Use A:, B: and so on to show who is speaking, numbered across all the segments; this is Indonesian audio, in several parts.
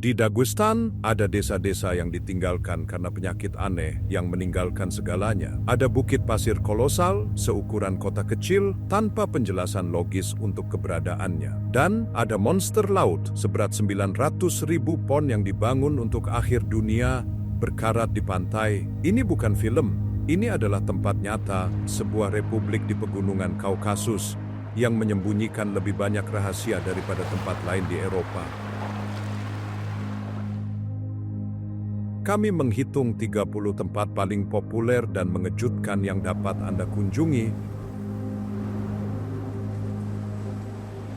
A: Di Dagestan, ada desa-desa yang ditinggalkan karena penyakit aneh yang meninggalkan segalanya. Ada bukit pasir kolosal, seukuran kota kecil, tanpa penjelasan logis untuk keberadaannya. Dan ada monster laut seberat 900.000 pon yang dibangun untuk akhir dunia, berkarat di pantai. Ini bukan film, ini adalah tempat nyata, sebuah republik di pegunungan Kaukasus yang menyembunyikan lebih banyak rahasia daripada tempat lain di Eropa. Kami menghitung 30 tempat paling populer dan mengejutkan yang dapat Anda kunjungi.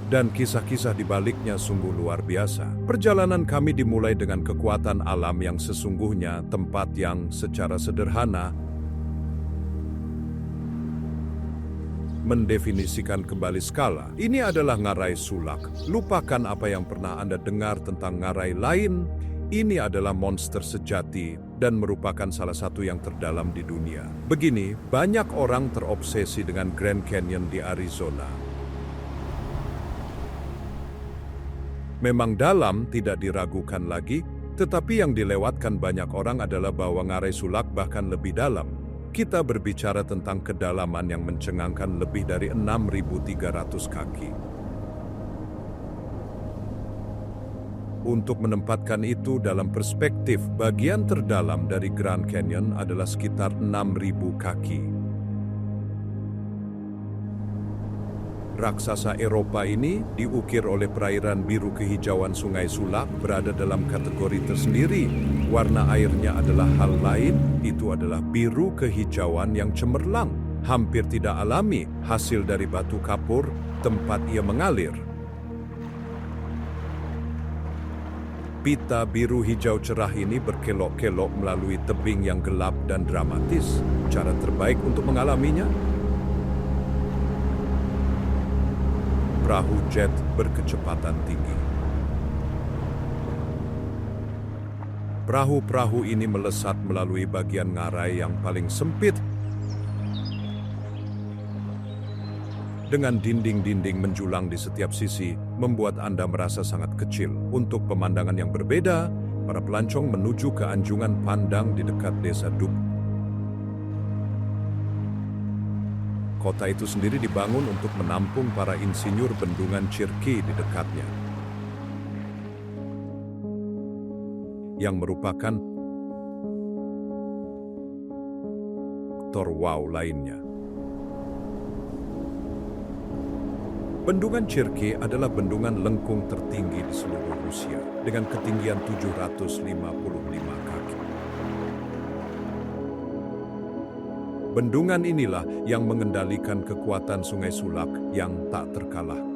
A: Dan kisah-kisah di baliknya sungguh luar biasa. Perjalanan kami dimulai dengan kekuatan alam yang sesungguhnya, tempat yang secara sederhana mendefinisikan kembali skala. Ini adalah Ngarai Sulak. Lupakan apa yang pernah Anda dengar tentang ngarai lain. Ini adalah monster sejati dan merupakan salah satu yang terdalam di dunia. Begini, banyak orang terobsesi dengan Grand Canyon di Arizona. Memang dalam, tidak diragukan lagi, tetapi yang dilewatkan banyak orang adalah bahwa Ngarai Sulak bahkan lebih dalam. Kita berbicara tentang kedalaman yang mencengangkan lebih dari 6.300 kaki. Untuk menempatkan itu dalam perspektif, bagian terdalam dari Grand Canyon adalah sekitar 6.000 kaki. Raksasa Eropa ini diukir oleh perairan biru kehijauan Sungai Sulak, berada dalam kategori tersendiri. Warna airnya adalah hal lain, itu adalah biru kehijauan yang cemerlang, hampir tidak alami, hasil dari batu kapur, tempat ia mengalir. Pita biru hijau cerah ini berkelok-kelok melalui tebing yang gelap dan dramatis. Cara terbaik untuk mengalaminya? Perahu jet berkecepatan tinggi. Perahu-perahu ini melesat melalui bagian ngarai yang paling sempit, dengan dinding-dinding menjulang di setiap sisi, membuat Anda merasa sangat kecil. Untuk pemandangan yang berbeda, para pelancong menuju ke anjungan pandang di dekat desa Dub. Kota itu sendiri dibangun untuk menampung para insinyur bendungan Cirki di dekatnya, yang merupakan faktor wow lainnya. Bendungan Cirki adalah bendungan lengkung tertinggi di seluruh Rusia dengan ketinggian 755 kaki. Bendungan inilah yang mengendalikan kekuatan Sungai Sulak yang tak terkalahkan.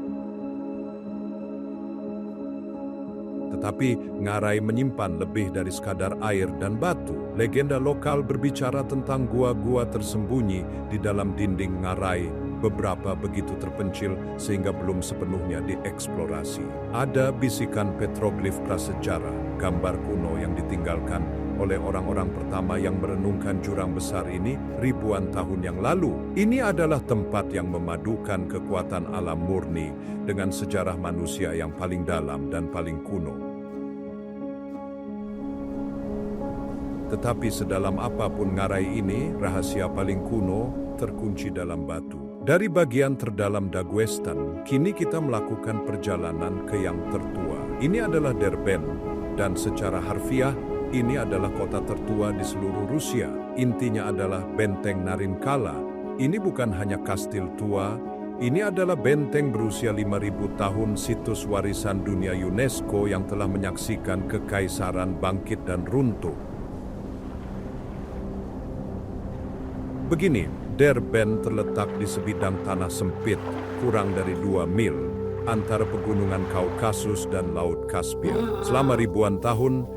A: Tetapi ngarai menyimpan lebih dari sekadar air dan batu. Legenda lokal berbicara tentang gua-gua tersembunyi di dalam dinding ngarai. Beberapa begitu terpencil sehingga belum sepenuhnya dieksplorasi. Ada bisikan petroglif prasejarah, gambar kuno yang ditinggalkan oleh orang-orang pertama yang merenungkan jurang besar ini ribuan tahun yang lalu. Ini adalah tempat yang memadukan kekuatan alam murni dengan sejarah manusia yang paling dalam dan paling kuno. Tetapi sedalam apapun ngarai ini, rahasia paling kuno terkunci dalam batu. Dari bagian terdalam Dagestan, kini kita melakukan perjalanan ke yang tertua. Ini adalah Derben, dan secara harfiah, ini adalah kota tertua di seluruh Rusia. Intinya adalah Benteng Narinkala. Ini bukan hanya kastil tua, ini adalah benteng berusia 5.000 tahun, situs warisan dunia UNESCO yang telah menyaksikan kekaisaran bangkit dan runtuh. Begini, Derben terletak di sebidang tanah sempit, kurang dari 2 mil, antara pegunungan Kaukasus dan Laut Kaspia. Selama ribuan tahun,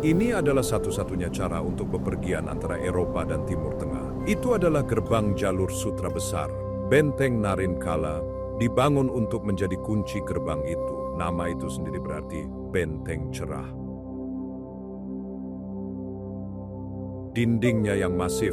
A: ini adalah satu-satunya cara untuk bepergian antara Eropa dan Timur Tengah. Itu adalah gerbang jalur sutra besar. Benteng Narinkala dibangun untuk menjadi kunci gerbang itu. Nama itu sendiri berarti benteng cerah. Dindingnya yang masif.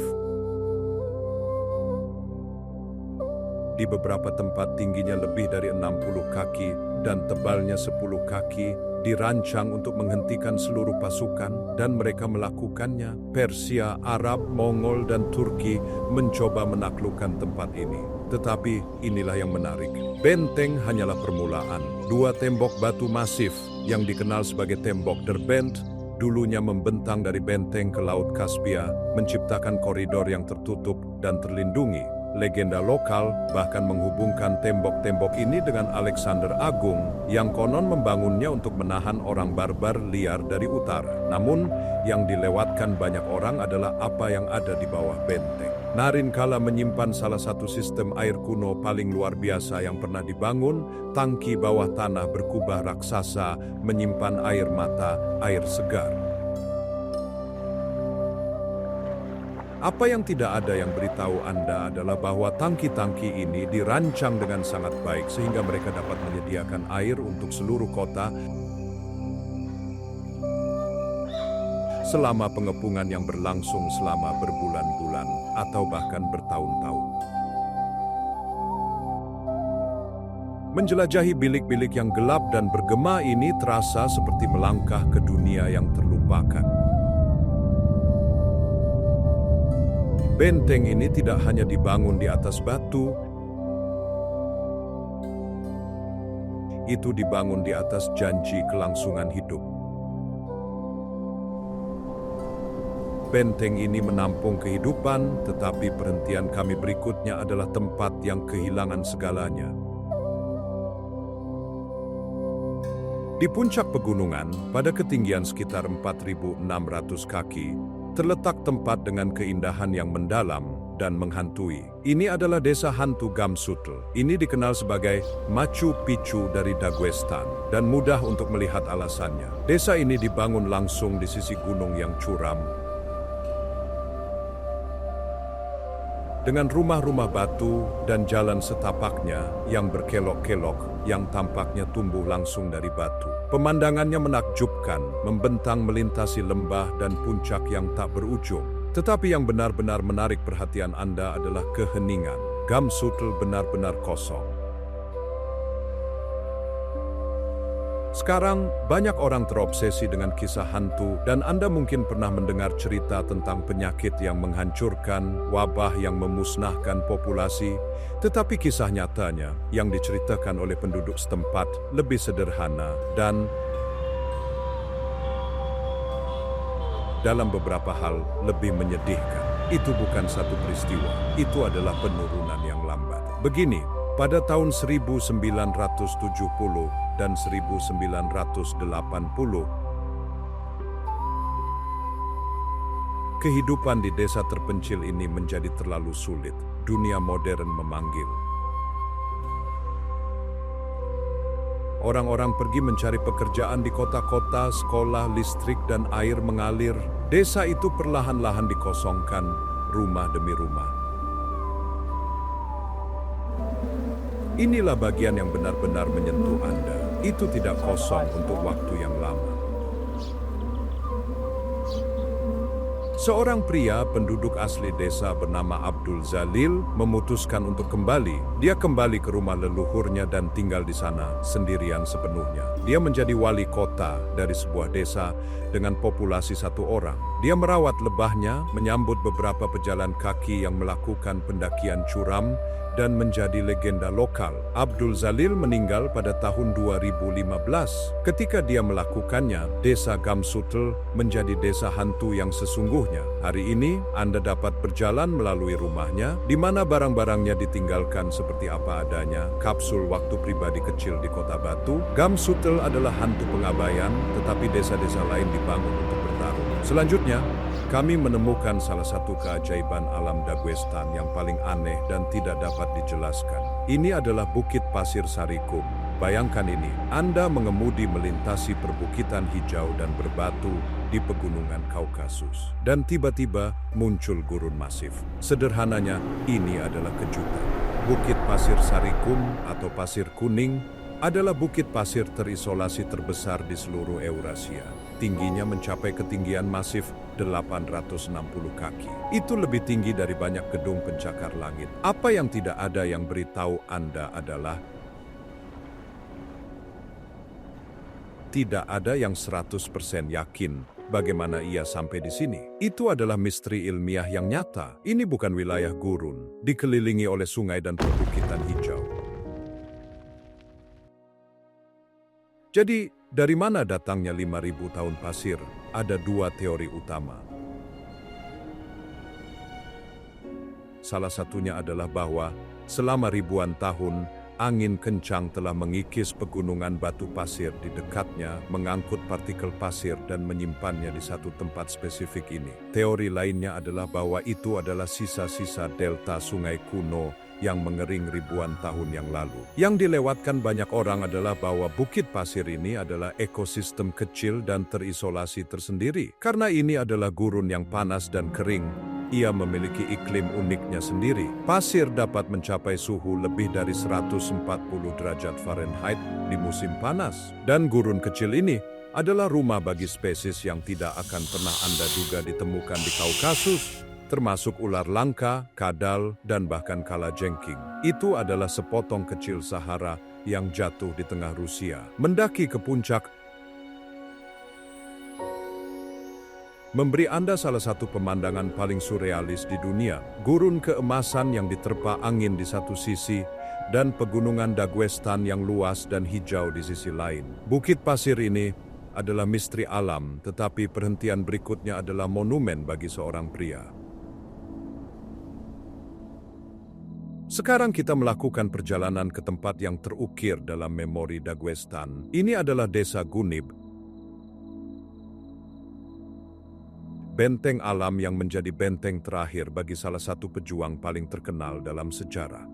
A: Di beberapa tempat tingginya lebih dari 60 kaki dan tebalnya 10 kaki, dirancang untuk menghentikan seluruh pasukan, dan mereka melakukannya. Persia, Arab, Mongol, dan Turki mencoba menaklukkan tempat ini. Tetapi inilah yang menarik. Benteng hanyalah permulaan. 2 tembok batu masif yang dikenal sebagai tembok Derbent dulunya membentang dari benteng ke Laut Kaspia, menciptakan koridor yang tertutup dan terlindungi. Legenda lokal bahkan menghubungkan tembok-tembok ini dengan Alexander Agung yang konon membangunnya untuk menahan orang barbar liar dari utara. Namun, yang dilewatkan banyak orang adalah apa yang ada di bawah benteng. Narinkala menyimpan salah satu sistem air kuno paling luar biasa yang pernah dibangun, tangki bawah tanah berkubah raksasa menyimpan air mata, air segar. Apa yang tidak ada yang beritahu Anda adalah bahwa tangki-tangki ini dirancang dengan sangat baik sehingga mereka dapat menyediakan air untuk seluruh kota selama pengepungan yang berlangsung selama berbulan-bulan atau bahkan bertahun-tahun. Menjelajahi bilik-bilik yang gelap dan bergema ini terasa seperti melangkah ke dunia yang terlupakan. Benteng ini tidak hanya dibangun di atas batu, itu dibangun di atas janji kelangsungan hidup. Benteng ini menampung kehidupan, tetapi perhentian kami berikutnya adalah tempat yang kehilangan segalanya. Di puncak pegunungan, pada ketinggian sekitar 4.600 kaki, terletak tempat dengan keindahan yang mendalam dan menghantui. Ini adalah desa hantu Gamsutl. Ini dikenal sebagai Machu Picchu dari Daguestan dan mudah untuk melihat alasannya. Desa ini dibangun langsung di sisi gunung yang curam, dengan rumah-rumah batu dan jalan setapaknya yang berkelok-kelok yang tampaknya tumbuh langsung dari batu. Pemandangannya menakjubkan, membentang melintasi lembah dan puncak yang tak berujung. Tetapi yang benar-benar menarik perhatian Anda adalah keheningan. Gamsutl benar-benar kosong. Sekarang, banyak orang terobsesi dengan kisah hantu dan Anda mungkin pernah mendengar cerita tentang penyakit yang menghancurkan, wabah yang memusnahkan populasi, tetapi kisah nyatanya yang diceritakan oleh penduduk setempat lebih sederhana dan dalam beberapa hal lebih menyedihkan. Itu bukan satu peristiwa, itu adalah penurunan yang lambat. Begini, pada tahun 1970 dan 1980, kehidupan di desa terpencil ini menjadi terlalu sulit. Dunia modern memanggil. Orang-orang pergi mencari pekerjaan di kota-kota, sekolah, listrik, dan air mengalir. Desa itu perlahan-lahan dikosongkan, rumah demi rumah. Inilah bagian yang benar-benar menyentuh Anda. Itu tidak kosong untuk waktu yang lama. Seorang pria penduduk asli desa bernama Abdul Zalil memutuskan untuk kembali. Dia kembali ke rumah leluhurnya dan tinggal di sana sendirian sepenuhnya. Dia menjadi wali kota dari sebuah desa dengan populasi 1 orang. Dia merawat lebahnya, menyambut beberapa pejalan kaki yang melakukan pendakian curam, dan menjadi legenda lokal. Abdul Zalil meninggal pada tahun 2015. Ketika dia melakukannya, desa Gamsutl menjadi desa hantu yang sesungguhnya. Hari ini, Anda dapat berjalan melalui rumahnya, di mana barang-barangnya ditinggalkan seperti apa adanya, kapsul waktu pribadi kecil di kota batu. Gamsutl adalah hantu pengabaian, tetapi desa-desa lain dibangun untuk bertarung. Selanjutnya, kami menemukan salah satu keajaiban alam Daguestan yang paling aneh dan tidak dapat dijelaskan. Ini adalah Bukit Pasir Sarikum. Bayangkan ini, Anda mengemudi melintasi perbukitan hijau dan berbatu di pegunungan Kaukasus. Dan tiba-tiba muncul gurun masif. Sederhananya, ini adalah kejutan. Bukit Pasir Sarikum atau Pasir Kuning adalah bukit pasir terisolasi terbesar di seluruh Eurasia. Tingginya mencapai ketinggian masif 860 kaki. Itu lebih tinggi dari banyak gedung pencakar langit. Apa yang tidak ada yang beritahu Anda adalah tidak ada yang 100% yakin bagaimana ia sampai di sini. Itu adalah misteri ilmiah yang nyata. Ini bukan wilayah gurun, dikelilingi oleh sungai dan perbukitan hijau. Jadi, dari mana datangnya 5.000 tahun pasir? Ada dua teori utama. Salah satunya adalah bahwa selama ribuan tahun, angin kencang telah mengikis pegunungan batu pasir di dekatnya, mengangkut partikel pasir dan menyimpannya di satu tempat spesifik ini. Teori lainnya adalah bahwa itu adalah sisa-sisa delta sungai kuno yang mengering ribuan tahun yang lalu. Yang dilewatkan banyak orang adalah bahwa bukit pasir ini adalah ekosistem kecil dan terisolasi tersendiri. Karena ini adalah gurun yang panas dan kering, ia memiliki iklim uniknya sendiri. Pasir dapat mencapai suhu lebih dari 140 derajat Fahrenheit di musim panas. Dan gurun kecil ini adalah rumah bagi spesies yang tidak akan pernah Anda duga ditemukan di Kaukasus, termasuk ular langka, kadal, dan bahkan kalajengking. Itu adalah sepotong kecil Sahara yang jatuh di tengah Rusia. Mendaki ke puncak memberi Anda salah satu pemandangan paling surrealis di dunia. Gurun keemasan yang diterpa angin di satu sisi, dan pegunungan Daguestan yang luas dan hijau di sisi lain. Bukit pasir ini adalah misteri alam, tetapi perhentian berikutnya adalah monumen bagi seorang pria. Sekarang kita melakukan perjalanan ke tempat yang terukir dalam memori Daguestan. Ini adalah desa Gunib, benteng alam yang menjadi benteng terakhir bagi salah satu pejuang paling terkenal dalam sejarah.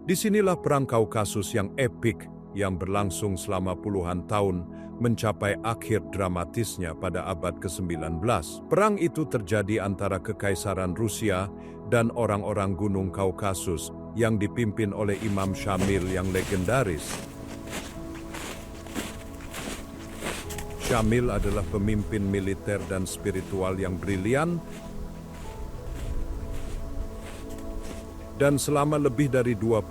A: Disinilah perang Kaukasus yang epik yang berlangsung selama puluhan tahun mencapai akhir dramatisnya pada abad ke-19. Perang itu terjadi antara Kekaisaran Rusia dan orang-orang Gunung Kaukasus yang dipimpin oleh Imam Shamil yang legendaris. Shamil adalah pemimpin militer dan spiritual yang brilian, dan selama lebih dari 25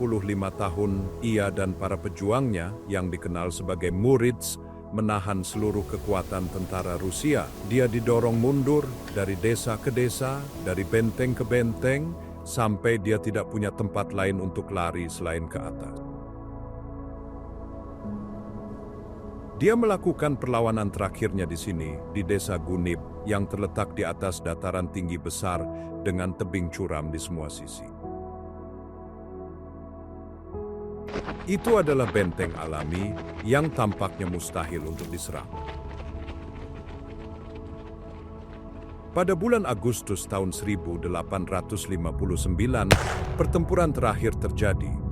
A: tahun, ia dan para pejuangnya yang dikenal sebagai Murids menahan seluruh kekuatan tentara Rusia. Dia didorong mundur dari desa ke desa, dari benteng ke benteng, sampai dia tidak punya tempat lain untuk lari selain ke atas. Dia melakukan perlawanan terakhirnya di sini, di desa Gunib, yang terletak di atas dataran tinggi besar dengan tebing curam di semua sisi. Itu adalah benteng alami yang tampaknya mustahil untuk diserang. Pada bulan Agustus tahun 1859, pertempuran terakhir terjadi.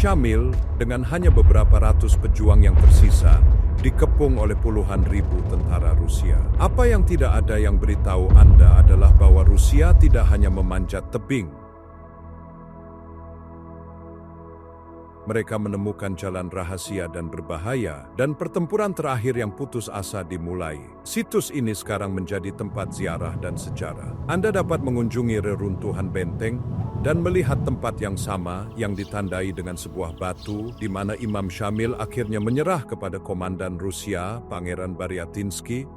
A: Shamil, dengan hanya beberapa ratus pejuang yang tersisa, dikepung oleh puluhan ribu tentara Rusia. Apa yang tidak ada yang beritahu Anda adalah bahwa Rusia tidak hanya memanjat tebing. Mereka menemukan jalan rahasia dan berbahaya, dan pertempuran terakhir yang putus asa dimulai. Situs ini sekarang menjadi tempat ziarah dan sejarah. Anda dapat mengunjungi reruntuhan benteng dan melihat tempat yang sama yang ditandai dengan sebuah batu di mana Imam Shamil akhirnya menyerah kepada komandan Rusia, Pangeran Baryatinsky,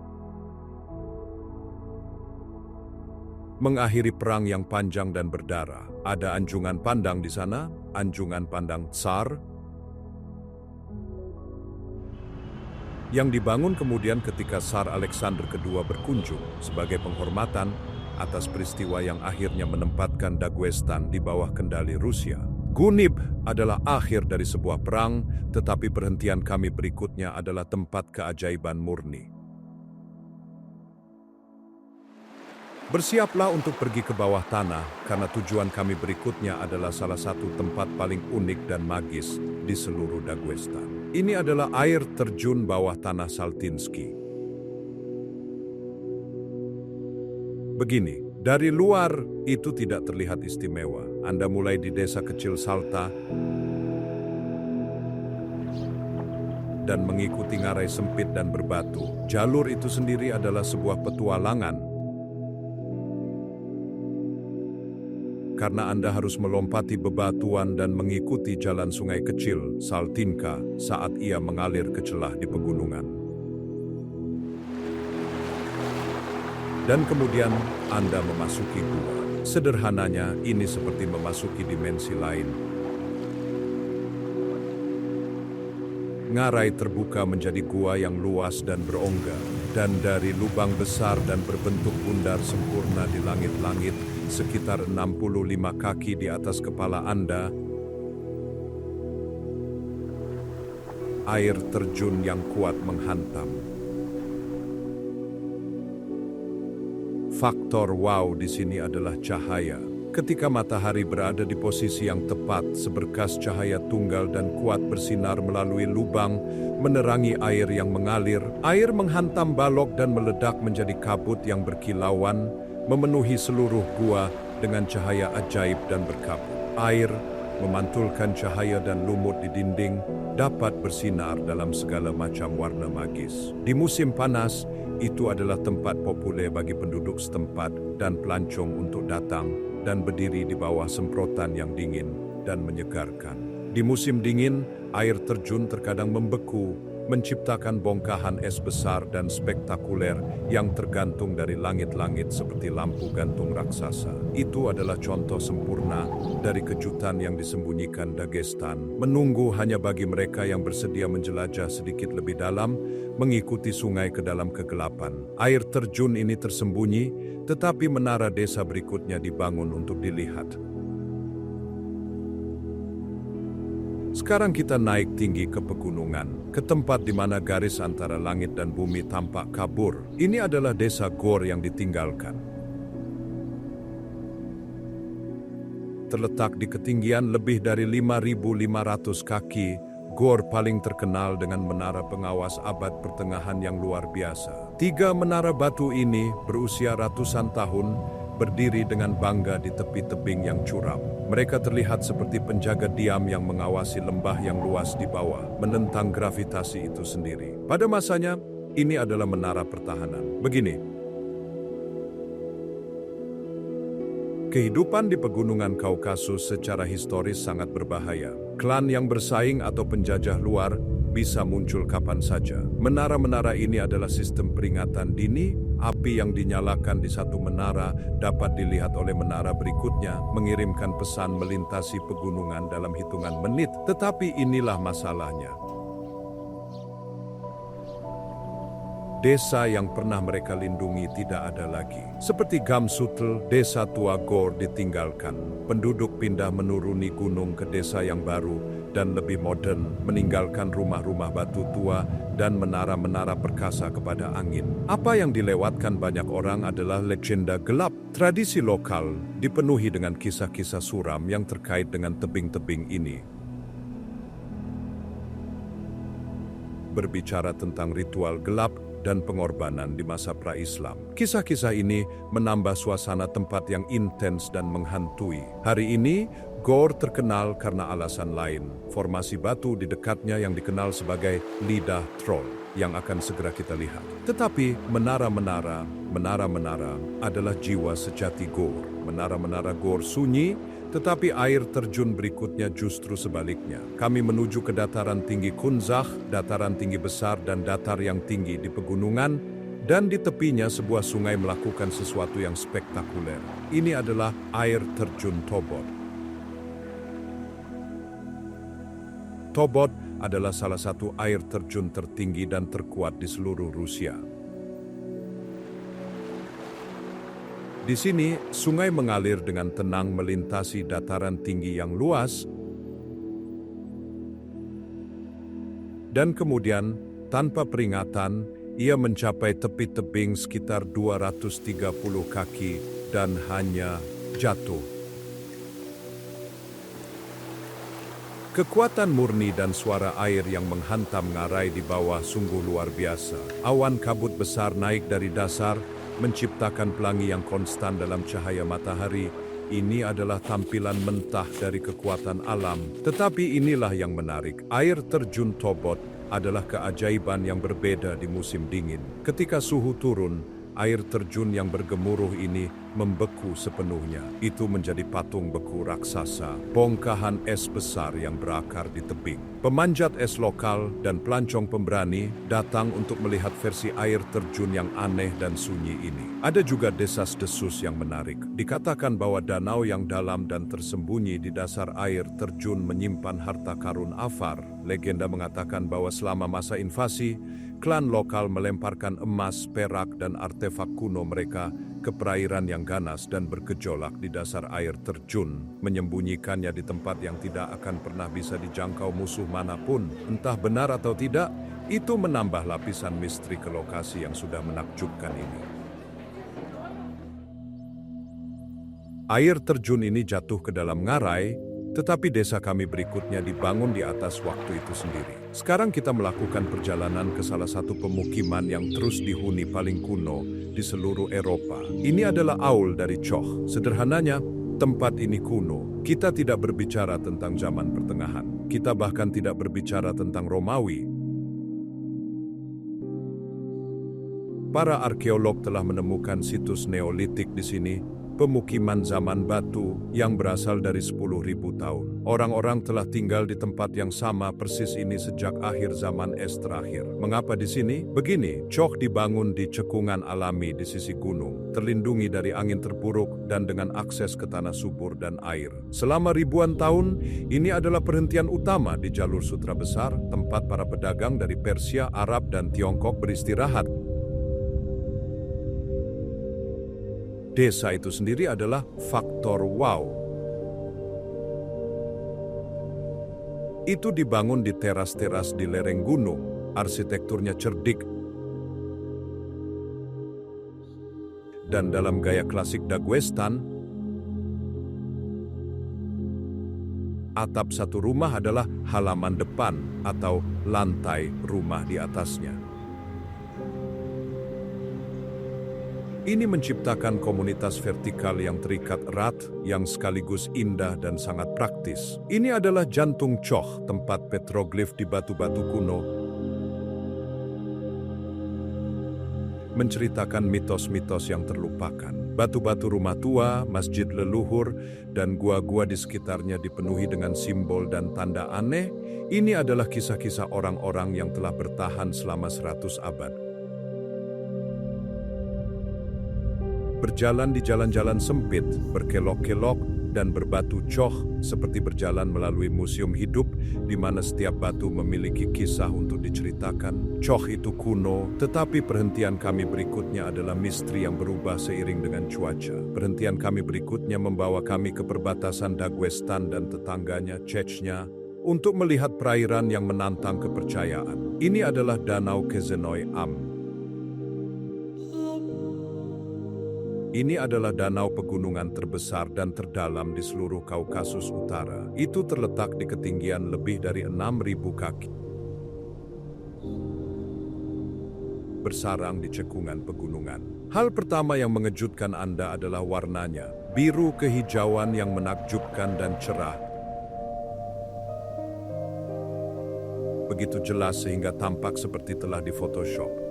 A: mengakhiri perang yang panjang dan berdarah. Ada anjungan pandang di sana, anjungan pandang Tsar, yang dibangun kemudian ketika Tsar Alexander II berkunjung sebagai penghormatan atas peristiwa yang akhirnya menempatkan Daguestan di bawah kendali Rusia. Gunib adalah akhir dari sebuah perang, tetapi perhentian kami berikutnya adalah tempat keajaiban murni. Bersiaplah untuk pergi ke bawah tanah, karena tujuan kami berikutnya adalah salah satu tempat paling unik dan magis di seluruh Daguestan. Ini adalah air terjun bawah tanah Saltinsky. Begini, dari luar itu tidak terlihat istimewa. Anda mulai di desa kecil Salta dan mengikuti ngarai sempit dan berbatu. Jalur itu sendiri adalah sebuah petualangan. karena Anda harus melompati bebatuan dan mengikuti jalan sungai kecil, Saltinka, saat ia mengalir ke celah di pegunungan. Dan kemudian Anda memasuki gua. Sederhananya, ini seperti memasuki dimensi lain. Ngarai terbuka menjadi gua yang luas dan berongga, dan dari lubang besar dan berbentuk bundar sempurna di langit-langit, sekitar 65 kaki di atas kepala Anda, air terjun yang kuat menghantam. Faktor wow di sini adalah cahaya. Ketika matahari berada di posisi yang tepat, seberkas cahaya tunggal dan kuat bersinar melalui lubang, menerangi air yang mengalir. Air menghantam balok dan meledak menjadi kabut yang berkilauan, memenuhi seluruh gua dengan cahaya ajaib dan berkabut. Air memantulkan cahaya dan lumut di dinding, dapat bersinar dalam segala macam warna magis. Di musim panas, itu adalah tempat populer bagi penduduk setempat dan pelancong untuk datang dan berdiri di bawah semprotan yang dingin dan menyegarkan. Di musim dingin, air terjun terkadang membeku, menciptakan bongkahan es besar dan spektakuler yang tergantung dari langit-langit seperti lampu gantung raksasa. Itu adalah contoh sempurna dari kejutan yang disembunyikan Dagestan, menunggu hanya bagi mereka yang bersedia menjelajah sedikit lebih dalam, mengikuti sungai ke dalam kegelapan. Air terjun ini tersembunyi, tetapi menara desa berikutnya dibangun untuk dilihat. Sekarang kita naik tinggi ke pegunungan, ke tempat di mana garis antara langit dan bumi tampak kabur. Ini adalah desa Gor yang ditinggalkan. Terletak di ketinggian lebih dari 5.500 kaki, Gor paling terkenal dengan menara pengawas abad pertengahan yang luar biasa. 3 menara batu ini berusia ratusan tahun, berdiri dengan bangga di tepi tebing yang curam. Mereka terlihat seperti penjaga diam yang mengawasi lembah yang luas di bawah, menentang gravitasi itu sendiri. Pada masanya, ini adalah menara pertahanan. Begini, kehidupan di pegunungan Kaukasus secara historis sangat berbahaya. Klan yang bersaing atau penjajah luar bisa muncul kapan saja. Menara-menara ini adalah sistem peringatan dini. Api yang dinyalakan di satu menara dapat dilihat oleh menara berikutnya, mengirimkan pesan melintasi pegunungan dalam hitungan menit. Tetapi inilah masalahnya. Desa yang pernah mereka lindungi tidak ada lagi. Seperti Gamsutl, desa tua Gor ditinggalkan. Penduduk pindah menuruni gunung ke desa yang baru dan lebih modern, meninggalkan rumah-rumah batu tua dan menara-menara perkasa kepada angin. Apa yang dilewatkan banyak orang adalah legenda gelap. Tradisi lokal dipenuhi dengan kisah-kisah suram yang terkait dengan tebing-tebing ini. Berbicara tentang ritual gelap dan pengorbanan di masa pra-Islam. Kisah-kisah ini menambah suasana tempat yang intens dan menghantui. Hari ini, Gor terkenal karena alasan lain. Formasi batu di dekatnya yang dikenal sebagai lidah troll, yang akan segera kita lihat. Tetapi menara-menara adalah jiwa sejati Gor. Menara-menara Gor sunyi, tetapi air terjun berikutnya justru sebaliknya. Kami menuju ke dataran tinggi Kunzah, dataran tinggi besar dan datar yang tinggi di pegunungan, dan di tepinya sebuah sungai melakukan sesuatu yang spektakuler. Ini adalah air terjun Tobod. Tobod adalah salah satu air terjun tertinggi dan terkuat di seluruh Rusia. Di sini, sungai mengalir dengan tenang melintasi dataran tinggi yang luas, dan kemudian, tanpa peringatan, ia mencapai tepi tebing sekitar 230 kaki dan hanya jatuh. Kekuatan murni dan suara air yang menghantam Ngarai di bawah sungguh luar biasa. Awan kabut besar naik dari dasar, menciptakan pelangi yang konstan dalam cahaya matahari. Ini adalah tampilan mentah dari kekuatan alam. Tetapi inilah yang menarik. Air terjun Tobod adalah keajaiban yang berbeda di musim dingin. Ketika suhu turun, air terjun yang bergemuruh ini membeku sepenuhnya. Itu menjadi patung beku raksasa, bongkahan es besar yang berakar di tebing. Pemanjat es lokal dan pelancong pemberani datang untuk melihat versi air terjun yang aneh dan sunyi ini. Ada juga desas-desus yang menarik. Dikatakan bahwa danau yang dalam dan tersembunyi di dasar air terjun menyimpan harta karun Afar. Legenda mengatakan bahwa selama masa invasi, klan lokal melemparkan emas, perak, dan artefak kuno mereka ke perairan yang ganas dan bergejolak di dasar air terjun, menyembunyikannya di tempat yang tidak akan pernah bisa dijangkau musuh manapun. Entah benar atau tidak, itu menambah lapisan misteri ke lokasi yang sudah menakjubkan ini. Air terjun ini jatuh ke dalam ngarai, tetapi desa kami berikutnya dibangun di atas waktu itu sendiri. Sekarang kita melakukan perjalanan ke salah satu pemukiman yang terus dihuni paling kuno di seluruh Eropa. Ini adalah Aul dari Choch. Sederhananya, tempat ini kuno. Kita tidak berbicara tentang zaman pertengahan. Kita bahkan tidak berbicara tentang Romawi. Para arkeolog telah menemukan situs Neolitik di sini, pemukiman zaman batu yang berasal dari 10.000 tahun. Orang-orang telah tinggal di tempat yang sama persis ini sejak akhir zaman es terakhir. Mengapa di sini? Begini, Choch dibangun di cekungan alami di sisi gunung, terlindungi dari angin terpuruk dan dengan akses ke tanah subur dan air. Selama ribuan tahun, ini adalah perhentian utama di jalur sutra besar, tempat para pedagang dari Persia, Arab, dan Tiongkok beristirahat. Desa itu sendiri adalah faktor wow. Itu dibangun di teras-teras di lereng gunung, arsitekturnya cerdik, dan dalam gaya klasik Daguestan, atap satu rumah adalah halaman depan atau lantai rumah di atasnya. Ini menciptakan komunitas vertikal yang terikat erat, yang sekaligus indah dan sangat praktis. Ini adalah jantung Choch, tempat petroglif di batu-batu kuno, menceritakan mitos-mitos yang terlupakan. Batu-batu rumah tua, masjid leluhur, dan gua-gua di sekitarnya dipenuhi dengan simbol dan tanda aneh. Ini adalah kisah-kisah orang-orang yang telah bertahan selama 100 abad. Berjalan di jalan-jalan sempit, berkelok-kelok, dan berbatu Choch seperti berjalan melalui museum hidup di mana setiap batu memiliki kisah untuk diceritakan. Choch itu kuno, tetapi perhentian kami berikutnya adalah misteri yang berubah seiring dengan cuaca. Perhentian kami berikutnya membawa kami ke perbatasan Daguestan dan tetangganya, Chechnya, untuk melihat perairan yang menantang kepercayaan. Ini adalah Danau Kezenoi Am. Ini adalah danau pegunungan terbesar dan terdalam di seluruh Kaukasus Utara. Itu terletak di ketinggian lebih dari 6.000 kaki. Bersarang di cekungan pegunungan. Hal pertama yang mengejutkan Anda adalah warnanya. Biru kehijauan yang menakjubkan dan cerah. Begitu jelas sehingga tampak seperti telah di-Photoshop.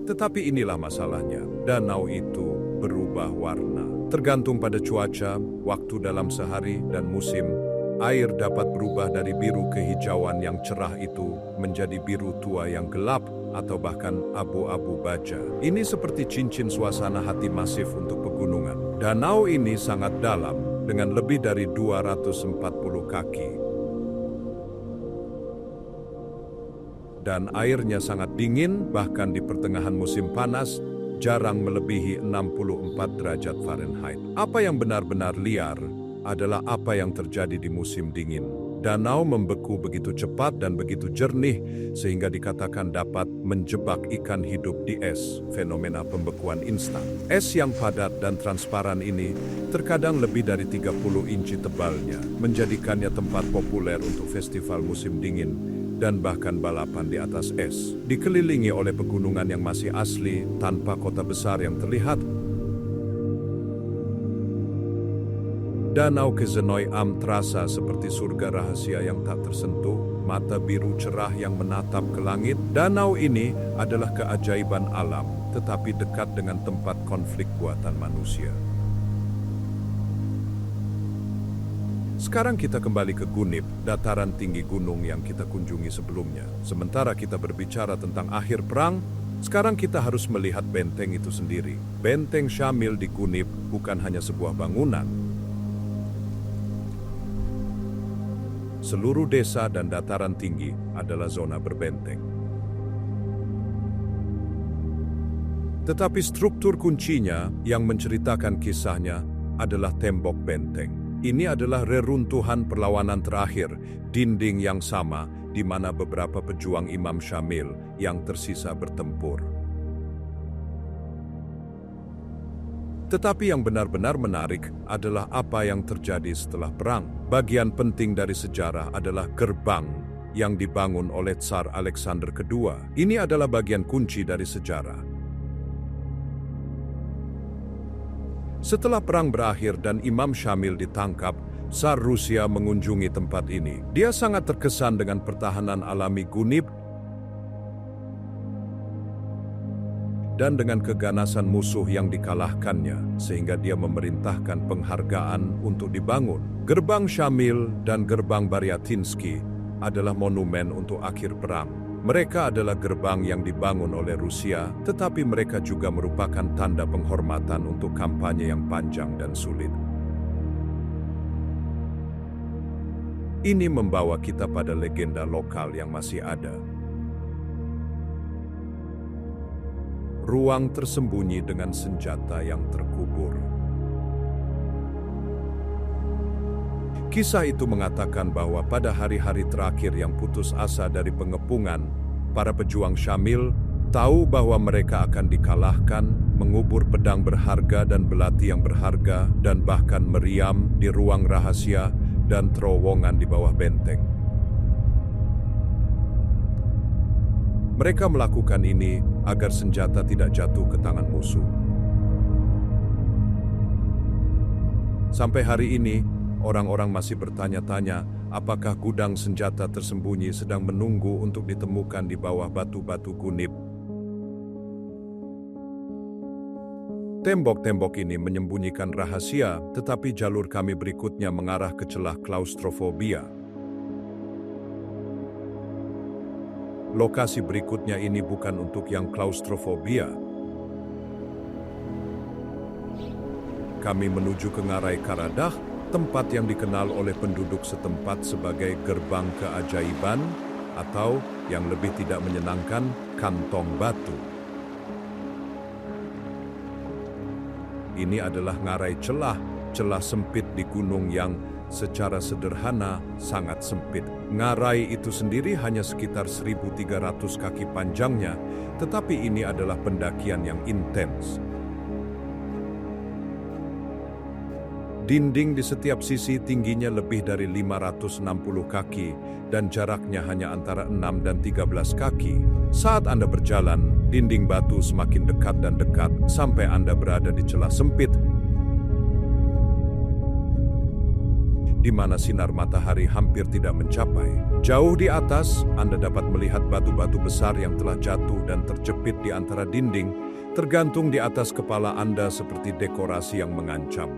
A: Tetapi inilah masalahnya, danau itu berubah warna. Tergantung pada cuaca, waktu dalam sehari, dan musim, air dapat berubah dari biru kehijauan yang cerah itu menjadi biru tua yang gelap atau bahkan abu-abu baja. Ini seperti cincin suasana hati masif untuk pegunungan. Danau ini sangat dalam, dengan lebih dari 240 kaki. Dan airnya sangat dingin, bahkan di pertengahan musim panas, jarang melebihi 64 derajat Fahrenheit. Apa yang benar-benar liar adalah apa yang terjadi di musim dingin. Danau membeku begitu cepat dan begitu jernih, sehingga dikatakan dapat menjebak ikan hidup di es, fenomena pembekuan instan. Es yang padat dan transparan ini terkadang lebih dari 30 inci tebalnya, menjadikannya tempat populer untuk festival musim dingin dan bahkan balapan di atas es. Dikelilingi oleh pegunungan yang masih asli, tanpa kota besar yang terlihat, Danau Kezenoi Am terasa seperti surga rahasia yang tak tersentuh, mata biru cerah yang menatap ke langit. Danau ini adalah keajaiban alam, tetapi dekat dengan tempat konflik buatan manusia. Sekarang kita kembali ke Gunib, dataran tinggi gunung yang kita kunjungi sebelumnya. Sementara kita berbicara tentang akhir perang, sekarang kita harus melihat benteng itu sendiri. Benteng Syamil di Gunib bukan hanya sebuah bangunan. Seluruh desa dan dataran tinggi adalah zona berbenteng. Tetapi struktur kuncinya yang menceritakan kisahnya adalah tembok benteng. Ini adalah reruntuhan perlawanan terakhir, dinding yang sama di mana beberapa pejuang Imam Syamil yang tersisa bertempur. Tetapi yang benar-benar menarik adalah apa yang terjadi setelah perang. Bagian penting dari sejarah adalah gerbang yang dibangun oleh Tsar Alexander II. Ini adalah bagian kunci dari sejarah. Setelah perang berakhir dan Imam Syamil ditangkap, Tsar Rusia mengunjungi tempat ini. Dia sangat terkesan dengan pertahanan alami Gunib dan dengan keganasan musuh yang dikalahkannya, sehingga dia memerintahkan penghargaan untuk dibangun. Gerbang Syamil dan Gerbang Baryatinsky adalah monumen untuk akhir perang. Mereka adalah gerbang yang dibangun oleh Rusia, tetapi mereka juga merupakan tanda penghormatan untuk kampanye yang panjang dan sulit. Ini membawa kita pada legenda lokal yang masih ada. Ruang tersembunyi dengan senjata yang terkubur. Kisah itu mengatakan bahwa pada hari-hari terakhir yang putus asa dari pengepungan, para pejuang Syamil tahu bahwa mereka akan dikalahkan, mengubur pedang berharga dan belati yang berharga, dan bahkan meriam di ruang rahasia dan terowongan di bawah benteng. Mereka melakukan ini agar senjata tidak jatuh ke tangan musuh. Sampai hari ini, orang-orang masih bertanya-tanya apakah gudang senjata tersembunyi sedang menunggu untuk ditemukan di bawah batu-batu Gunib. Tembok-tembok ini menyembunyikan rahasia, tetapi jalur kami berikutnya mengarah ke celah klaustrofobia. Lokasi berikutnya ini bukan untuk yang klaustrofobia. Kami menuju ke Ngarai Karadah, tempat yang dikenal oleh penduduk setempat sebagai gerbang keajaiban atau yang lebih tidak menyenangkan, kantong batu. Ini adalah ngarai celah sempit di gunung yang secara sederhana sangat sempit. Ngarai itu sendiri hanya sekitar 1.300 kaki panjangnya, tetapi ini adalah pendakian yang intens. Dinding di setiap sisi tingginya lebih dari 560 kaki dan jaraknya hanya antara 6 dan 13 kaki. Saat Anda berjalan, dinding batu semakin dekat dan dekat sampai Anda berada di celah sempit di mana sinar matahari hampir tidak mencapai. Jauh di atas, Anda dapat melihat batu-batu besar yang telah jatuh dan terjepit di antara dinding, tergantung di atas kepala Anda seperti dekorasi yang mengancam.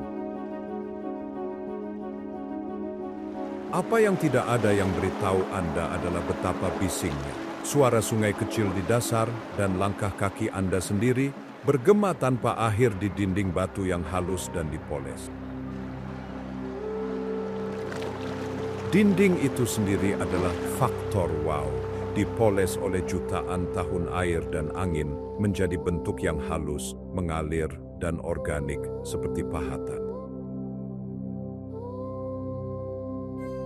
A: Apa yang tidak ada yang beritahu Anda adalah betapa bisingnya. Suara sungai kecil di dasar dan langkah kaki Anda sendiri bergema tanpa akhir di dinding batu yang halus dan dipoles. Dinding itu sendiri adalah faktor wow, dipoles oleh jutaan tahun air dan angin menjadi bentuk yang halus, mengalir, dan organik seperti pahatan.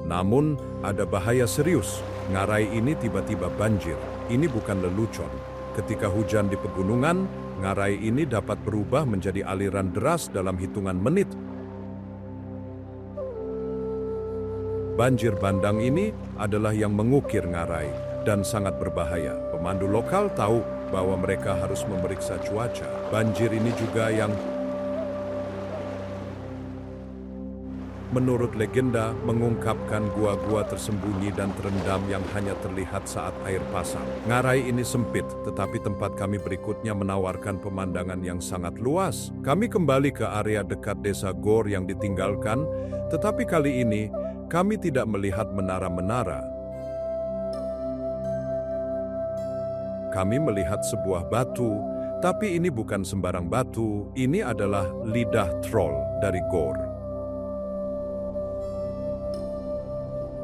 A: Namun, ada bahaya serius. Ngarai ini tiba-tiba banjir. Ini bukan lelucon. Ketika hujan di pegunungan, ngarai ini dapat berubah menjadi aliran deras dalam hitungan menit. Banjir bandang ini adalah yang mengukir ngarai dan sangat berbahaya. Pemandu lokal tahu bahwa mereka harus memeriksa cuaca. Banjir ini juga yang menurut legenda, mengungkapkan gua-gua tersembunyi dan terendam yang hanya terlihat saat air pasang. Ngarai ini sempit, tetapi tempat kami berikutnya menawarkan pemandangan yang sangat luas. Kami kembali ke area dekat desa Gor yang ditinggalkan, tetapi kali ini kami tidak melihat menara-menara. Kami melihat sebuah batu, tapi ini bukan sembarang batu, ini adalah lidah troll dari Gor.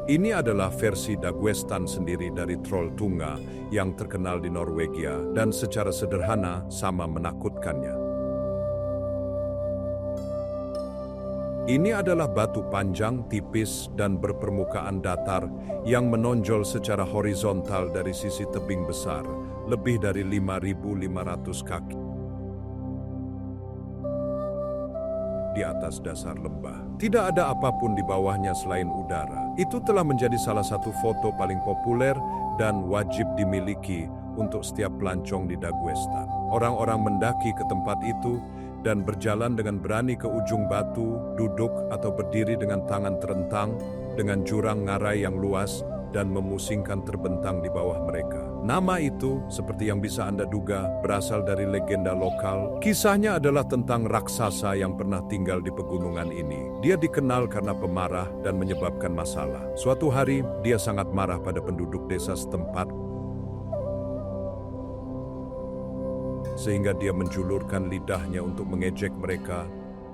A: Ini adalah versi Dagwestan sendiri dari troll Tunga yang terkenal di Norwegia dan secara sederhana sama menakutkannya. Ini adalah batu panjang, tipis, dan berpermukaan datar yang menonjol secara horizontal dari sisi tebing besar, lebih dari 5.500 kaki di atas dasar lembah. Tidak ada apapun di bawahnya selain udara. Itu telah menjadi salah satu foto paling populer dan wajib dimiliki untuk setiap pelancong di Dagwestan. Orang-orang mendaki ke tempat itu dan berjalan dengan berani ke ujung batu, duduk atau berdiri dengan tangan terentang, dengan jurang ngarai yang luas dan memusingkan terbentang di bawah mereka. Nama itu, seperti yang bisa Anda duga, berasal dari legenda lokal. Kisahnya adalah tentang raksasa yang pernah tinggal di pegunungan ini. Dia dikenal karena pemarah dan menyebabkan masalah. Suatu hari, dia sangat marah pada penduduk desa setempat, sehingga dia menjulurkan lidahnya untuk mengejek mereka.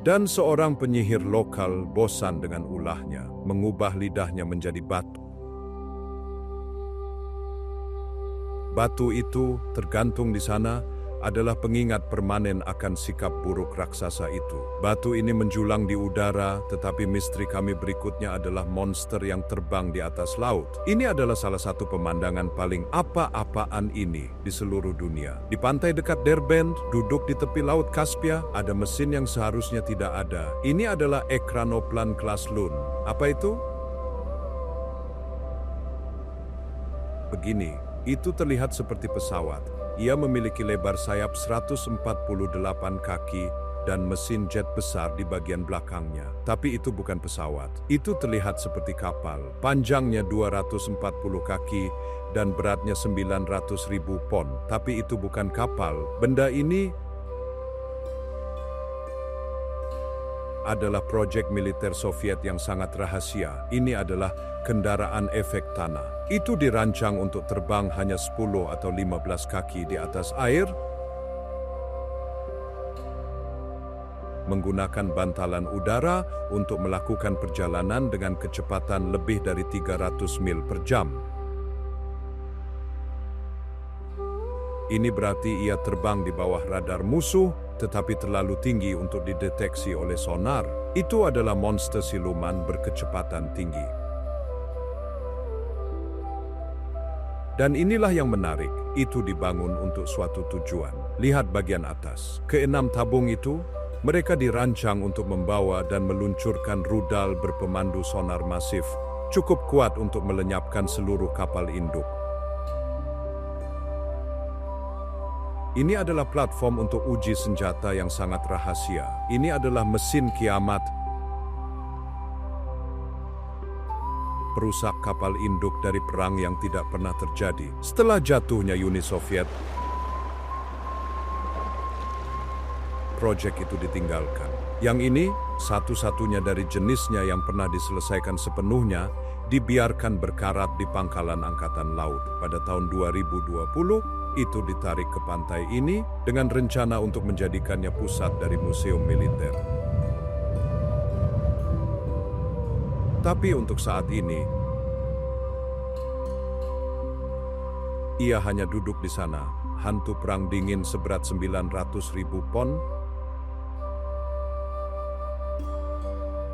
A: Dan seorang penyihir lokal bosan dengan ulahnya, mengubah lidahnya menjadi batu. Batu itu, tergantung di sana, adalah pengingat permanen akan sikap buruk raksasa itu. Batu ini menjulang di udara, tetapi misteri kami berikutnya adalah monster yang terbang di atas laut. Ini adalah salah satu pemandangan paling apa-apaan ini di seluruh dunia. Di pantai dekat Derbent, duduk di tepi laut Kaspia, ada mesin yang seharusnya tidak ada. Ini adalah ekranoplan kelas Lun. Apa itu? Begini, itu terlihat seperti pesawat. Ia memiliki lebar sayap 148 kaki dan mesin jet besar di bagian belakangnya. Tapi itu bukan pesawat. Itu terlihat seperti kapal. Panjangnya 240 kaki dan beratnya 900.000 pon. Tapi itu bukan kapal. Benda ini adalah proyek militer Soviet yang sangat rahasia. Ini adalah kendaraan efek tanah. Itu dirancang untuk terbang hanya 10 atau 15 kaki di atas air, menggunakan bantalan udara untuk melakukan perjalanan dengan kecepatan lebih dari 300 mil per jam. Ini berarti ia terbang di bawah radar musuh, tetapi terlalu tinggi untuk dideteksi oleh sonar. Itu adalah monster siluman berkecepatan tinggi. Dan inilah yang menarik, itu dibangun untuk suatu tujuan. Lihat bagian atas. Keenam tabung itu, mereka dirancang untuk membawa dan meluncurkan rudal berpemandu sonar masif, cukup kuat untuk melenyapkan seluruh kapal induk. Ini adalah platform untuk uji senjata yang sangat rahasia. Ini adalah mesin kiamat, perusak kapal induk dari perang yang tidak pernah terjadi. Setelah jatuhnya Uni Soviet, proyek itu ditinggalkan. Yang ini, satu-satunya dari jenisnya yang pernah diselesaikan sepenuhnya, dibiarkan berkarat di pangkalan Angkatan Laut. Pada tahun 2020, itu ditarik ke pantai ini dengan rencana untuk menjadikannya pusat dari museum militer. Tapi untuk saat ini, ia hanya duduk di sana, hantu perang dingin seberat 900.000 pon,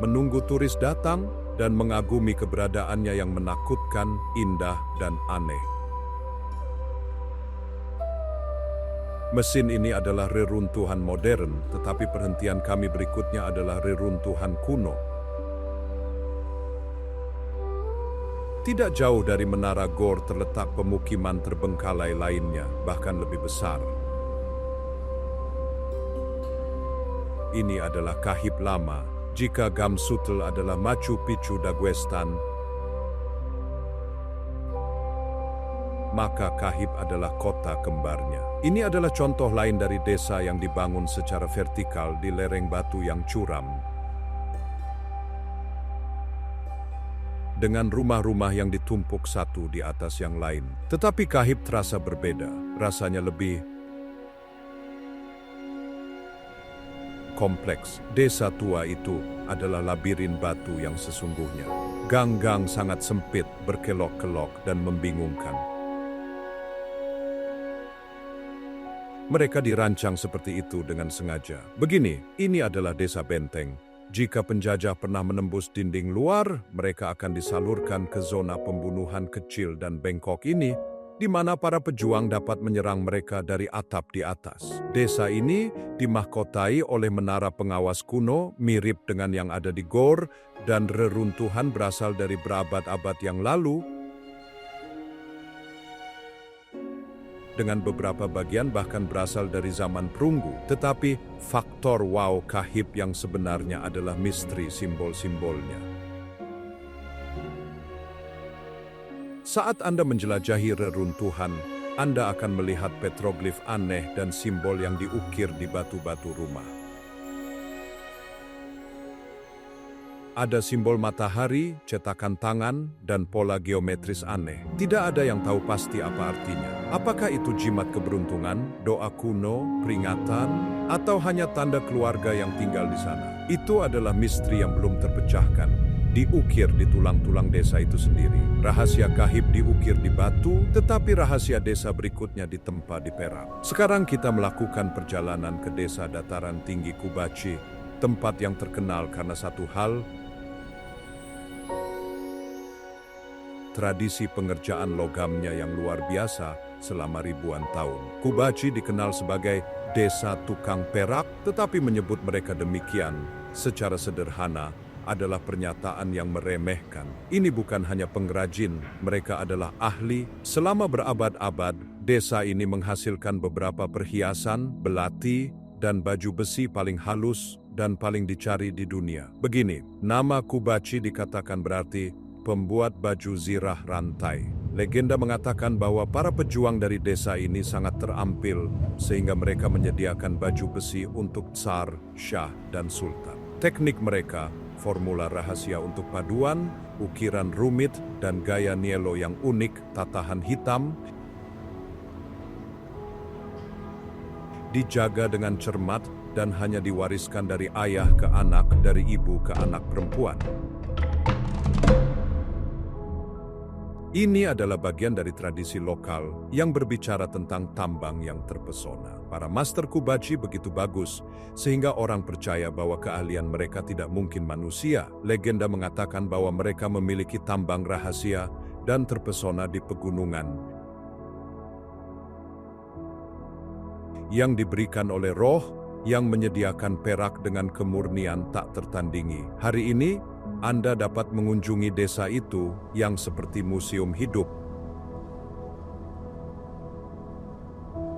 A: menunggu turis datang dan mengagumi keberadaannya yang menakutkan, indah, dan aneh. Mesin ini adalah reruntuhan modern, tetapi perhentian kami berikutnya adalah reruntuhan kuno. Tidak jauh dari Menara Gor terletak pemukiman terbengkalai lainnya, bahkan lebih besar. Ini adalah Kahib lama, Jika Gamsutel adalah Machu Picchu Daguestan, maka Kahib adalah kota kembarnya. Ini adalah contoh lain dari desa yang dibangun secara vertikal di lereng batu yang curam, dengan rumah-rumah yang ditumpuk satu di atas yang lain. Tetapi Kahib terasa berbeda, rasanya lebih kompleks. Desa tua itu adalah labirin batu yang sesungguhnya. Gang-gang sangat sempit, berkelok-kelok, dan membingungkan. Mereka dirancang seperti itu dengan sengaja. Begini, ini adalah desa benteng. Jika penjajah pernah menembus dinding luar, mereka akan disalurkan ke zona pembunuhan kecil dan bengkok ini, di mana para pejuang dapat menyerang mereka dari atap di atas. Desa ini dimahkotai oleh menara pengawas kuno, mirip dengan yang ada di Gor, dan reruntuhan berasal dari berabad-abad yang lalu, dengan beberapa bagian bahkan berasal dari zaman perunggu. Tetapi faktor wow Kahib yang sebenarnya adalah misteri simbol-simbolnya. Saat Anda menjelajahi reruntuhan, Anda akan melihat petroglif aneh dan simbol yang diukir di batu-batu rumah. Ada simbol matahari, cetakan tangan, dan pola geometris aneh. Tidak ada yang tahu pasti apa artinya. Apakah itu jimat keberuntungan, doa kuno, peringatan, atau hanya tanda keluarga yang tinggal di sana? Itu adalah misteri yang belum terpecahkan. Diukir di tulang-tulang desa itu sendiri. Rahasia Kahib diukir di batu, tetapi rahasia desa berikutnya ditempa di perak. Sekarang kita melakukan perjalanan ke desa dataran tinggi Kubaci, tempat yang terkenal karena satu hal: tradisi pengerjaan logamnya yang luar biasa selama ribuan tahun. Kubaci dikenal sebagai desa tukang perak, tetapi menyebut mereka demikian secara sederhana adalah pernyataan yang meremehkan. Ini bukan hanya pengrajin, mereka adalah ahli. Selama berabad-abad, desa ini menghasilkan beberapa perhiasan, belati, dan baju besi paling halus dan paling dicari di dunia. Begini, nama Kubaci dikatakan berarti pembuat baju zirah rantai. Legenda mengatakan bahwa para pejuang dari desa ini sangat terampil sehingga mereka menyediakan baju besi untuk tsar, syah, dan sultan. Teknik mereka, formula rahasia untuk paduan, ukiran rumit, dan gaya nielo yang unik, tatahan hitam, dijaga dengan cermat dan hanya diwariskan dari ayah ke anak, dari ibu ke anak perempuan. Ini adalah bagian dari tradisi lokal yang berbicara tentang tambang yang terpesona. Para master Kubaci begitu bagus, sehingga orang percaya bahwa keahlian mereka tidak mungkin manusia. Legenda mengatakan bahwa mereka memiliki tambang rahasia dan terpesona di pegunungan yang diberikan oleh roh yang menyediakan perak dengan kemurnian tak tertandingi. Hari ini, Anda dapat mengunjungi desa itu yang seperti museum hidup.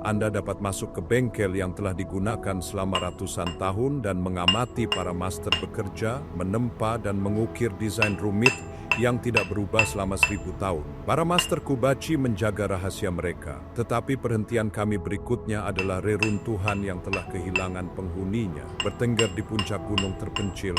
A: Anda dapat masuk ke bengkel yang telah digunakan selama ratusan tahun dan mengamati para master bekerja, menempa dan mengukir desain rumit yang tidak berubah selama 1000 tahun. Para master Kubaci menjaga rahasia mereka, tetapi perhentian kami berikutnya adalah reruntuhan yang telah kehilangan penghuninya. Bertengger di puncak gunung terpencil,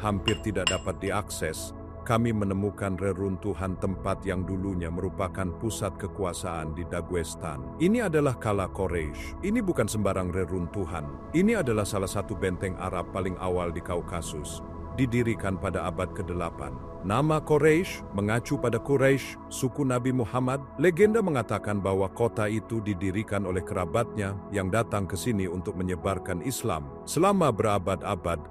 A: hampir tidak dapat diakses, kami menemukan reruntuhan tempat yang dulunya merupakan pusat kekuasaan di Daguestan. Ini adalah Kala Quraisy. Ini bukan sembarang reruntuhan. Ini adalah salah satu benteng Arab paling awal di Kaukasus, didirikan pada abad ke-8. Nama Quraisy mengacu pada Quraisy, suku Nabi Muhammad. Legenda mengatakan bahwa kota itu didirikan oleh kerabatnya yang datang ke sini untuk menyebarkan Islam. Selama berabad-abad,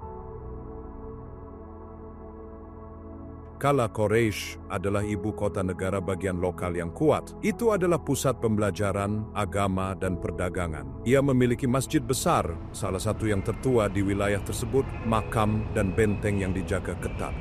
A: Kala Quraisy adalah ibu kota negara bagian lokal yang kuat. Itu adalah pusat pembelajaran, agama, dan perdagangan. Ia memiliki masjid besar, salah satu yang tertua di wilayah tersebut, makam dan benteng yang dijaga ketat.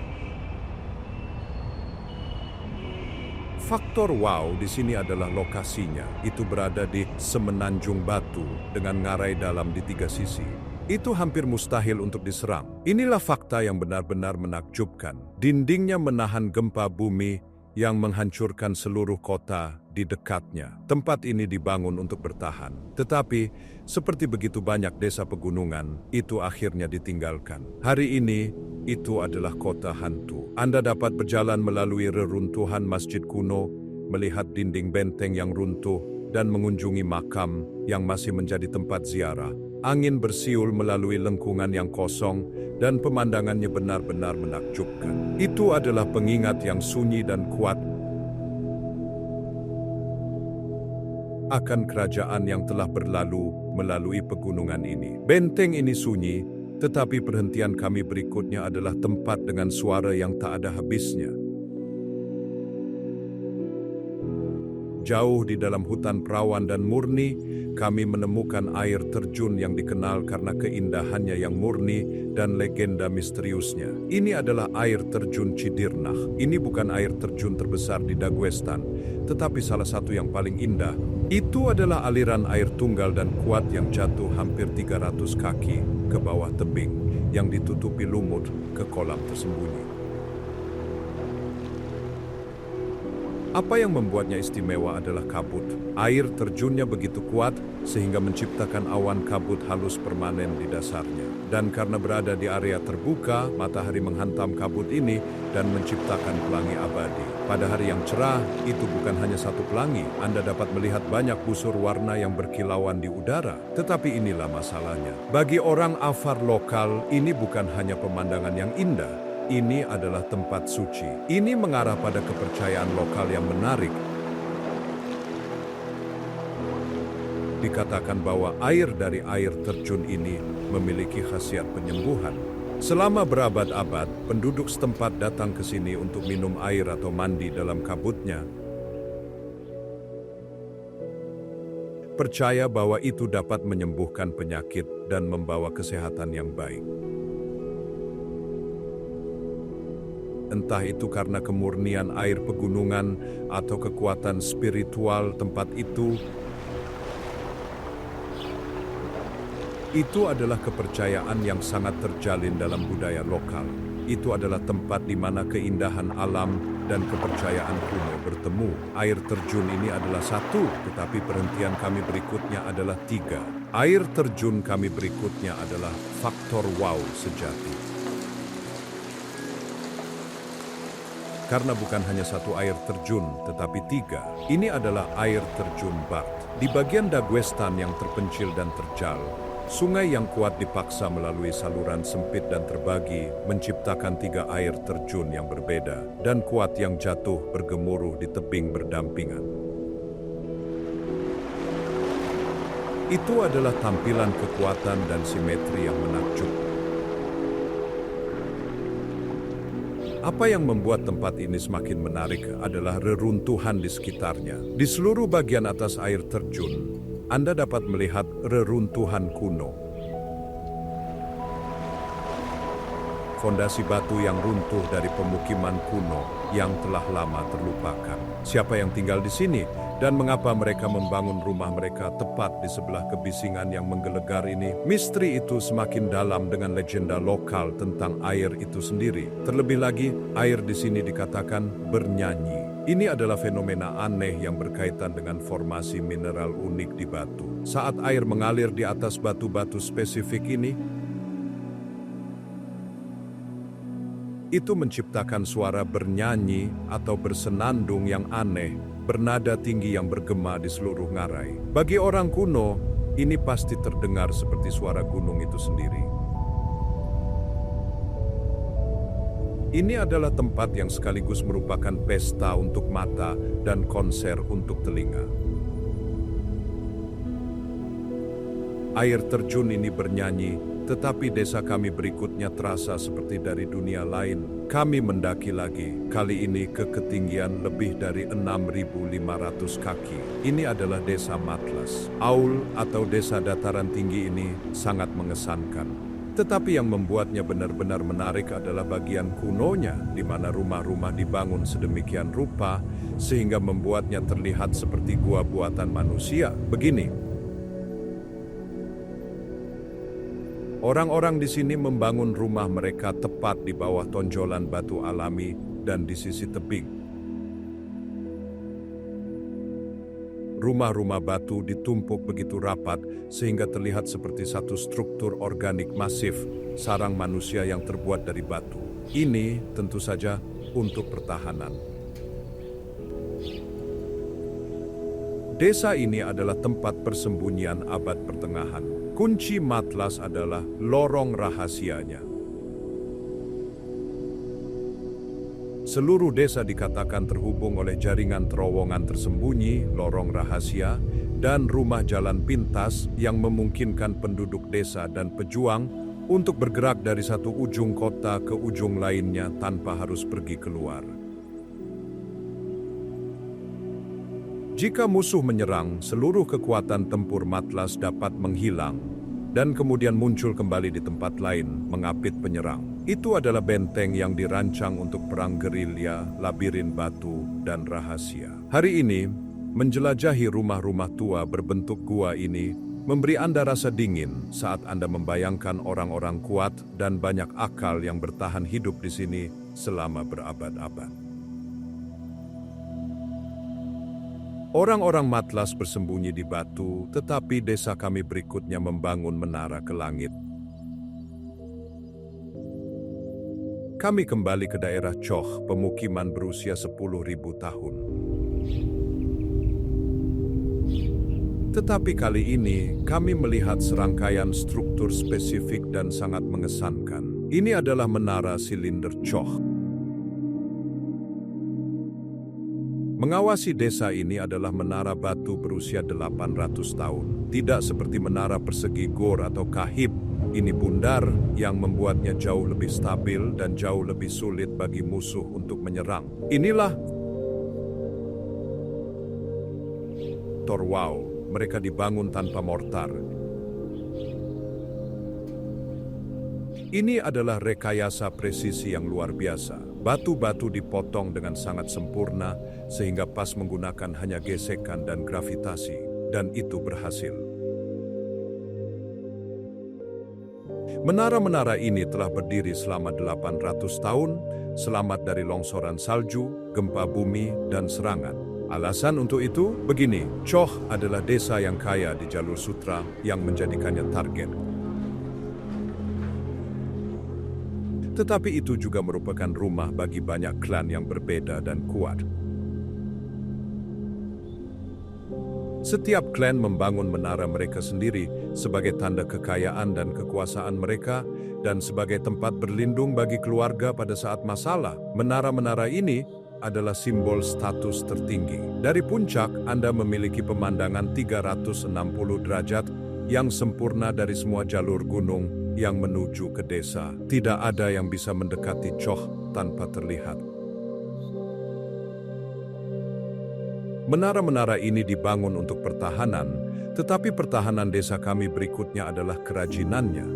A: Faktor wow di sini adalah lokasinya. Itu berada di semenanjung batu dengan ngarai dalam di 3 sisi. Itu hampir mustahil untuk diserang. Inilah fakta yang benar-benar menakjubkan. Dindingnya menahan gempa bumi yang menghancurkan seluruh kota di dekatnya. Tempat ini dibangun untuk bertahan. Tetapi, seperti begitu banyak desa pegunungan, itu akhirnya ditinggalkan. Hari ini, itu adalah kota hantu. Anda dapat berjalan melalui reruntuhan masjid kuno, melihat dinding benteng yang runtuh, dan mengunjungi makam yang masih menjadi tempat ziarah. Angin bersiul melalui lengkungan yang kosong dan pemandangannya benar-benar menakjubkan. Itu adalah pengingat yang sunyi dan kuat akan kerajaan yang telah berlalu melalui pegunungan ini. Benteng ini sunyi, tetapi perhentian kami berikutnya adalah tempat dengan suara yang tak ada habisnya. Jauh di dalam hutan perawan dan murni, kami menemukan air terjun yang dikenal karena keindahannya yang murni dan legenda misteriusnya. Ini adalah air terjun Cidirnah. Ini bukan air terjun terbesar di Daguestan, tetapi salah satu yang paling indah. Itu adalah aliran air tunggal dan kuat yang jatuh hampir 300 kaki ke bawah tebing yang ditutupi lumut ke kolam tersembunyi. Apa yang membuatnya istimewa adalah kabut. Air terjunnya begitu kuat sehingga menciptakan awan kabut halus permanen di dasarnya. Dan karena berada di area terbuka, matahari menghantam kabut ini dan menciptakan pelangi abadi. Pada hari yang cerah, itu bukan hanya satu pelangi. Anda dapat melihat banyak busur warna yang berkilauan di udara. Tetapi inilah masalahnya. Bagi orang Afar lokal, ini bukan hanya pemandangan yang indah. Ini adalah tempat suci. Ini mengarah pada kepercayaan lokal yang menarik. Dikatakan bahwa air dari air terjun ini memiliki khasiat penyembuhan. Selama berabad-abad, penduduk setempat datang ke sini untuk minum air atau mandi dalam kabutnya. Percaya bahwa itu dapat menyembuhkan penyakit dan membawa kesehatan yang baik. Entah itu karena kemurnian air pegunungan atau kekuatan spiritual tempat itu adalah kepercayaan yang sangat terjalin dalam budaya lokal. Itu adalah tempat di mana keindahan alam dan kepercayaan kuno bertemu. Air terjun ini adalah satu, tetapi perhentian kami berikutnya adalah tiga. Air terjun kami berikutnya adalah faktor wow sejati. Karena bukan hanya satu air terjun, tetapi tiga. Ini adalah air terjun Bart. Di bagian Daguestan yang terpencil dan terjal, sungai yang kuat dipaksa melalui saluran sempit dan terbagi, menciptakan tiga air terjun yang berbeda, dan kuat yang jatuh bergemuruh di tebing berdampingan. Itu adalah tampilan kekuatan dan simetri yang menakjubkan. Apa yang membuat tempat ini semakin menarik adalah reruntuhan di sekitarnya. Di seluruh bagian atas air terjun, Anda dapat melihat reruntuhan kuno. Fondasi batu yang runtuh dari pemukiman kuno yang telah lama terlupakan. Siapa yang tinggal di sini dan mengapa mereka membangun rumah mereka tepat di sebelah kebisingan yang menggelegar ini? Misteri itu semakin dalam dengan legenda lokal tentang air itu sendiri. Terlebih lagi, air di sini dikatakan bernyanyi. Ini adalah fenomena aneh yang berkaitan dengan formasi mineral unik di batu. Saat air mengalir di atas batu-batu spesifik ini, itu menciptakan suara bernyanyi atau bersenandung yang aneh, bernada tinggi yang bergema di seluruh ngarai. Bagi orang kuno, ini pasti terdengar seperti suara gunung itu sendiri. Ini adalah tempat yang sekaligus merupakan pesta untuk mata dan konser untuk telinga. Air terjun ini bernyanyi, tetapi desa kami berikutnya terasa seperti dari dunia lain. Kami mendaki lagi, kali ini ke ketinggian lebih dari 6.500 kaki. Ini adalah desa Matlas. Aul atau desa dataran tinggi ini sangat mengesankan. Tetapi yang membuatnya benar-benar menarik adalah bagian kunonya, di mana rumah-rumah dibangun sedemikian rupa, sehingga membuatnya terlihat seperti gua buatan manusia. Begini. Orang-orang di sini membangun rumah mereka tepat di bawah tonjolan batu alami dan di sisi tebing. Rumah-rumah batu ditumpuk begitu rapat sehingga terlihat seperti satu struktur organik masif, sarang manusia yang terbuat dari batu. Ini tentu saja untuk pertahanan. Desa ini adalah tempat persembunyian abad pertengahan. Kunci Matlas adalah lorong rahasianya. Seluruh desa dikatakan terhubung oleh jaringan terowongan tersembunyi, lorong rahasia, dan rumah jalan pintas yang memungkinkan penduduk desa dan pejuang untuk bergerak dari satu ujung kota ke ujung lainnya tanpa harus pergi keluar. Jika musuh menyerang, seluruh kekuatan tempur Matlas dapat menghilang dan kemudian muncul kembali di tempat lain mengapit penyerang. Itu adalah benteng yang dirancang untuk perang gerilya, labirin batu, dan rahasia. Hari ini, menjelajahi rumah-rumah tua berbentuk gua ini memberi Anda rasa dingin saat Anda membayangkan orang-orang kuat dan banyak akal yang bertahan hidup di sini selama berabad-abad. Orang-orang Matlas bersembunyi di batu, tetapi desa kami berikutnya membangun menara ke langit. Kami kembali ke daerah Choh, pemukiman berusia 10.000 tahun. Tetapi kali ini, kami melihat serangkaian struktur spesifik dan sangat mengesankan. Ini adalah menara silinder Choh. Mengawasi desa ini adalah menara batu berusia 800 tahun. Tidak seperti menara persegi Gor atau Kahib. Ini bundar yang membuatnya jauh lebih stabil dan jauh lebih sulit bagi musuh untuk menyerang. Inilah Torwau. Mereka dibangun tanpa mortar. Ini adalah rekayasa presisi yang luar biasa. Batu-batu dipotong dengan sangat sempurna sehingga pas menggunakan hanya gesekan dan gravitasi, dan itu berhasil. Menara-menara ini telah berdiri selama 800 tahun, selamat dari longsoran salju, gempa bumi, dan serangan. Alasan untuk itu begini, Choh adalah desa yang kaya di jalur sutra yang menjadikannya target. Tetapi itu juga merupakan rumah bagi banyak klan yang berbeda dan kuat. Setiap klan membangun menara mereka sendiri sebagai tanda kekayaan dan kekuasaan mereka dan sebagai tempat berlindung bagi keluarga pada saat masalah. Menara-menara ini adalah simbol status tertinggi. Dari puncak, Anda memiliki pemandangan 360 derajat yang sempurna dari semua jalur gunung yang menuju ke desa. Tidak ada yang bisa mendekati Choh tanpa terlihat. Menara-menara ini dibangun untuk pertahanan, tetapi pertahanan desa kami berikutnya adalah kerajinannya.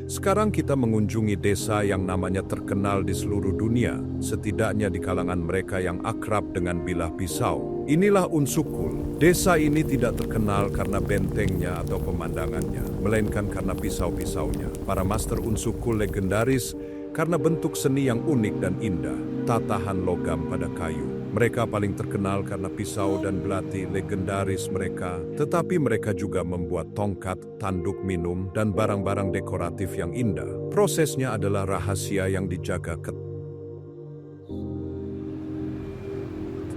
A: Sekarang kita mengunjungi desa yang namanya terkenal di seluruh dunia, setidaknya di kalangan mereka yang akrab dengan bilah pisau. Inilah Unsukul. Desa ini tidak terkenal karena bentengnya atau pemandangannya, melainkan karena pisau-pisaunya. Para master Unsukul legendaris karena bentuk seni yang unik dan indah, tatahan logam pada kayu. Mereka paling terkenal karena pisau dan belati legendaris mereka, tetapi mereka juga membuat tongkat, tanduk minum, dan barang-barang dekoratif yang indah. Prosesnya adalah rahasia yang dijaga ketat.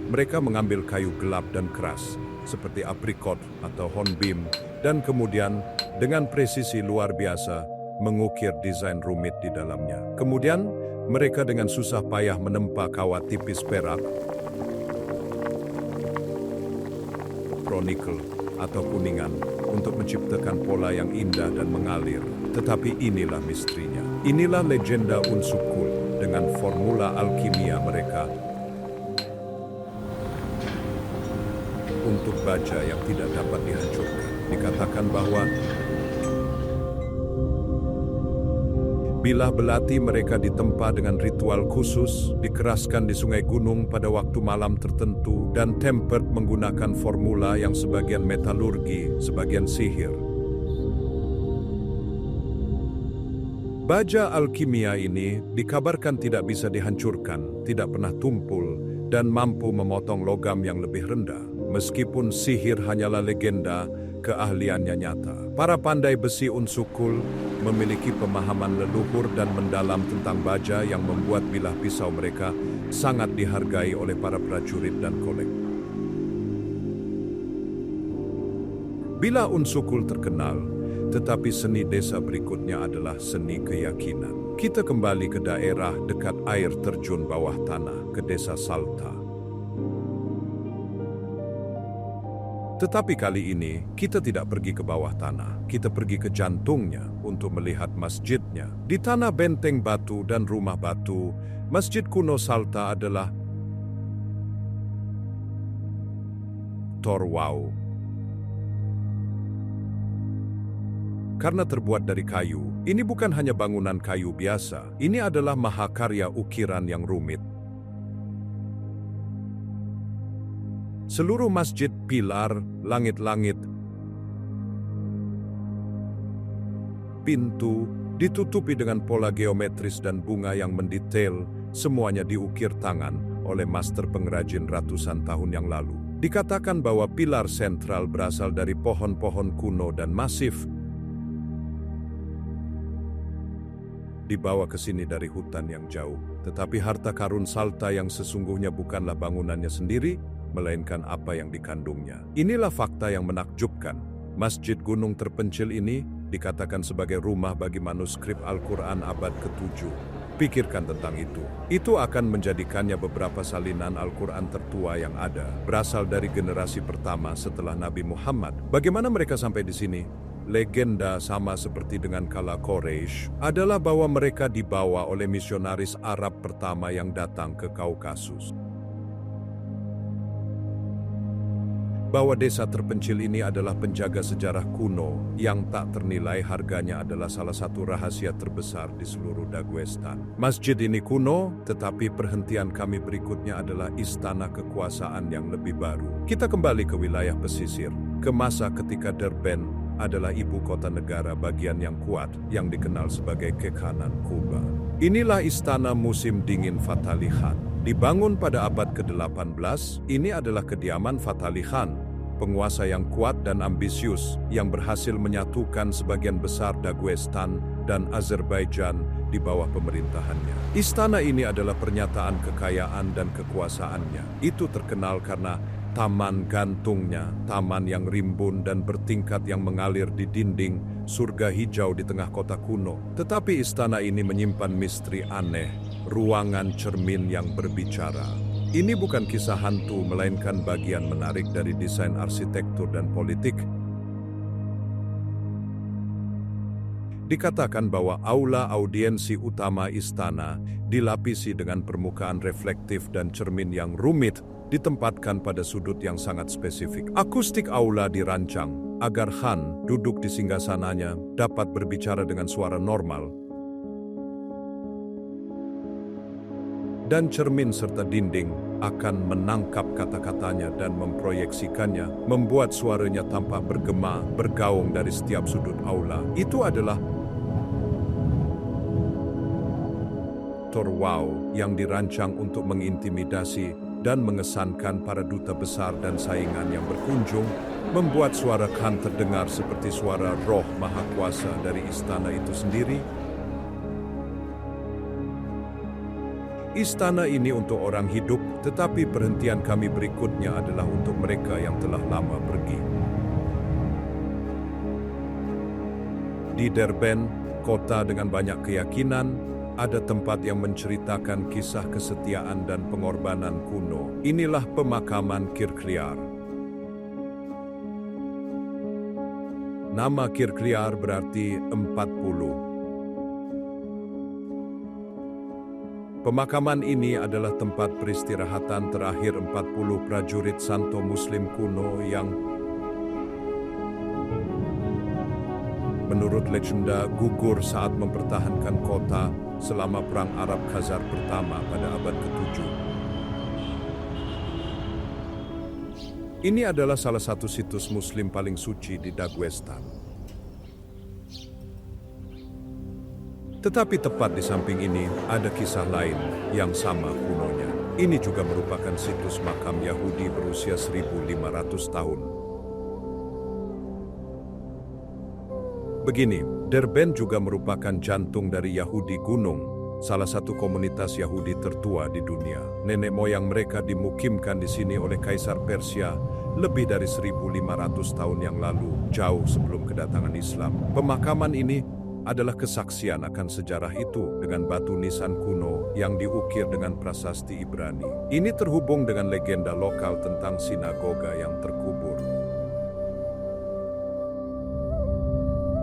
A: Mereka mengambil kayu gelap dan keras, seperti aprikot atau hornbeam, dan kemudian dengan presisi luar biasa mengukir desain rumit di dalamnya. Kemudian, mereka dengan susah payah menempa kawat tipis perak, chronicle, atau kuningan untuk menciptakan pola yang indah dan mengalir. Tetapi inilah misterinya. Inilah legenda Unsukul dengan formula alkimia mereka untuk baja yang tidak dapat dihancurkan. Dikatakan bahwa Bilah belati mereka ditempa dengan ritual khusus, dikeraskan di sungai gunung pada waktu malam tertentu, dan tempered menggunakan formula yang sebagian metalurgi, sebagian sihir. Baja alkimia ini dikabarkan tidak bisa dihancurkan, tidak pernah tumpul, dan mampu memotong logam yang lebih rendah. Meskipun sihir hanyalah legenda, keahliannya nyata. Para pandai besi Unsukul memiliki pemahaman leluhur dan mendalam tentang baja yang membuat bilah pisau mereka sangat dihargai oleh para prajurit dan kolektor. Bilah Unsukul terkenal, tetapi seni desa berikutnya adalah seni keyakinan. Kita kembali ke daerah dekat air terjun bawah tanah, ke desa Salta. Tetapi kali ini, kita tidak pergi ke bawah tanah. Kita pergi ke jantungnya untuk melihat masjidnya. Di tanah benteng batu dan rumah batu, Masjid Kuno Salta adalah Torwau. Karena terbuat dari kayu, ini bukan hanya bangunan kayu biasa. Ini adalah mahakarya ukiran yang rumit. Seluruh masjid, pilar, langit-langit, pintu, ditutupi dengan pola geometris dan bunga yang mendetail, semuanya diukir tangan oleh master pengrajin ratusan tahun yang lalu. Dikatakan bahwa pilar sentral berasal dari pohon-pohon kuno dan masif, dibawa ke sini dari hutan yang jauh. Tetapi harta karun Salta yang sesungguhnya bukanlah bangunannya sendiri, melainkan apa yang dikandungnya. Inilah fakta yang menakjubkan. Masjid gunung terpencil ini dikatakan sebagai rumah bagi manuskrip Al-Quran abad ke-7. Pikirkan tentang itu. Itu akan menjadikannya beberapa salinan Al-Quran tertua yang ada, berasal dari generasi pertama setelah Nabi Muhammad. Bagaimana mereka sampai di sini? Legenda sama seperti dengan kala Quraisy adalah bahwa mereka dibawa oleh misionaris Arab pertama yang datang ke Kaukasus. Bahwa desa terpencil ini adalah penjaga sejarah kuno yang tak ternilai harganya adalah salah satu rahasia terbesar di seluruh Daguestan. Masjid ini kuno, tetapi perhentian kami berikutnya adalah istana kekuasaan yang lebih baru. Kita kembali ke wilayah pesisir, ke masa ketika Durban adalah ibu kota negara bagian yang kuat yang dikenal sebagai Kekhanan Kuba. Inilah istana musim dingin Fatali Khan. Dibangun pada abad ke-18, ini adalah kediaman Fatali Khan, penguasa yang kuat dan ambisius yang berhasil menyatukan sebagian besar Daguestan dan Azerbaijan di bawah pemerintahannya. Istana ini adalah pernyataan kekayaan dan kekuasaannya. Itu terkenal karena taman gantungnya, taman yang rimbun dan bertingkat yang mengalir di dinding, surga hijau di tengah kota kuno. Tetapi istana ini menyimpan misteri aneh, ruangan cermin yang berbicara. Ini bukan kisah hantu, melainkan bagian menarik dari desain arsitektur dan politik. Dikatakan bahwa aula audiensi utama istana dilapisi dengan permukaan reflektif dan cermin yang rumit, ditempatkan pada sudut yang sangat spesifik. Akustik aula dirancang agar Khan duduk di singgasananya dapat berbicara dengan suara normal, dan cermin serta dinding akan menangkap kata-katanya dan memproyeksikannya, membuat suaranya tampak bergema, bergaung dari setiap sudut aula. Itu adalah Torwau yang dirancang untuk mengintimidasi dan mengesankan para duta besar dan saingan yang berkunjung, membuat suara Khan terdengar seperti suara roh maha kuasa dari istana itu sendiri. Istana ini untuk orang hidup, tetapi perhentian kami berikutnya adalah untuk mereka yang telah lama pergi. Di Durban, kota dengan banyak keyakinan, ada tempat yang menceritakan kisah kesetiaan dan pengorbanan kuno. Inilah pemakaman Kirkliar. Nama Kirkliar berarti 40. Pemakaman ini adalah tempat peristirahatan terakhir 40 prajurit Santo Muslim kuno yang menurut legenda gugur saat mempertahankan kota selama Perang Arab-Khazar pertama pada abad ke-7. Ini adalah salah satu situs Muslim paling suci di Daguestan. Tetapi tepat di samping ini ada kisah lain yang sama kunonya. Ini juga merupakan situs makam Yahudi berusia 1500 tahun. Begini, Derbent juga merupakan jantung dari Yahudi Gunung, salah satu komunitas Yahudi tertua di dunia. Nenek moyang mereka dimukimkan di sini oleh Kaisar Persia lebih dari 1500 tahun yang lalu, jauh sebelum kedatangan Islam. Pemakaman ini adalah kesaksian akan sejarah itu dengan batu nisan kuno yang diukir dengan prasasti Ibrani. Ini terhubung dengan legenda lokal tentang sinagoga yang terkubur.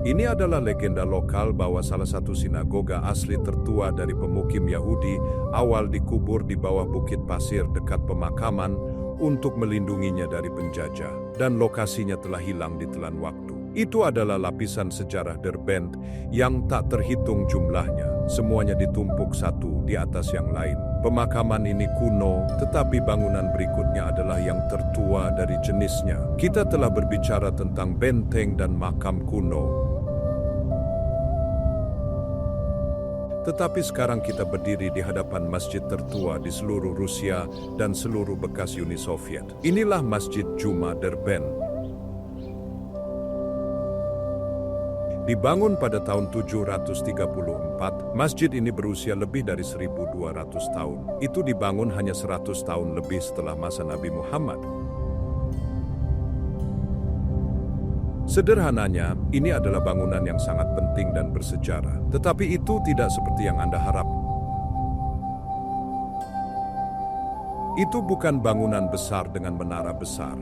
A: Ini adalah legenda lokal bahwa salah satu sinagoga asli tertua dari pemukim Yahudi awal dikubur di bawah bukit pasir dekat pemakaman untuk melindunginya dari penjajah, dan lokasinya telah hilang di telan waktu. Itu adalah lapisan sejarah Derbent yang tak terhitung jumlahnya, semuanya ditumpuk satu di atas yang lain. Pemakaman ini kuno, tetapi bangunan berikutnya adalah yang tertua dari jenisnya. Kita telah berbicara tentang benteng dan makam kuno. Tetapi sekarang kita berdiri di hadapan masjid tertua di seluruh Rusia dan seluruh bekas Uni Soviet. Inilah Masjid Juma Derbent. Dibangun pada tahun 734, masjid ini berusia lebih dari 1200 tahun. Itu dibangun hanya 100 tahun lebih setelah masa Nabi Muhammad. Sederhananya, ini adalah bangunan yang sangat penting dan bersejarah. Tetapi itu tidak seperti yang Anda harap. Itu bukan bangunan besar dengan menara besar.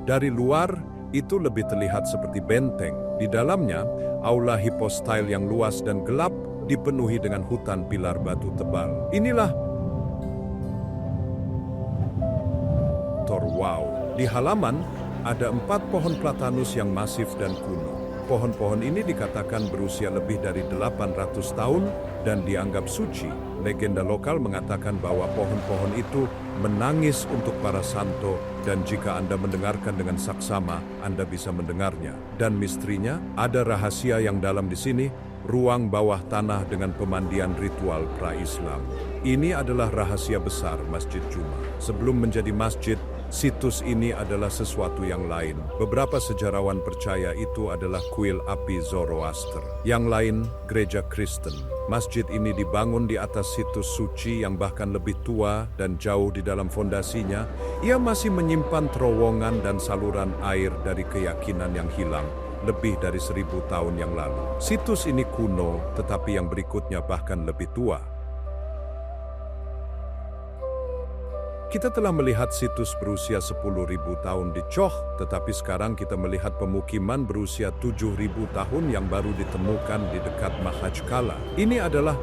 A: Dari luar, itu lebih terlihat seperti benteng. Di dalamnya, aula hipostyle yang luas dan gelap dipenuhi dengan hutan pilar batu tebal. Inilah Tor Wow. Di halaman, ada 4 pohon platanus yang masif dan kuno. Pohon-pohon ini dikatakan berusia lebih dari 800 tahun dan dianggap suci. Legenda lokal mengatakan bahwa pohon-pohon itu menangis untuk para santo, dan jika Anda mendengarkan dengan saksama, Anda bisa mendengarnya. Dan misterinya, ada rahasia yang dalam di sini, ruang bawah tanah dengan pemandian ritual pra-Islam. Ini adalah rahasia besar Masjid Juma. Sebelum menjadi masjid, situs ini adalah sesuatu yang lain. Beberapa sejarawan percaya itu adalah kuil api Zoroaster. Yang lain, gereja Kristen. Masjid ini dibangun di atas situs suci yang bahkan lebih tua, dan jauh di dalam fondasinya, ia masih menyimpan terowongan dan saluran air dari keyakinan yang hilang lebih dari 1000 tahun yang lalu. Situs ini kuno, tetapi yang berikutnya bahkan lebih tua. Kita telah melihat situs berusia 10.000 tahun di Choh, tetapi sekarang kita melihat pemukiman berusia 7.000 tahun yang baru ditemukan di dekat Makhachkala. Ini adalah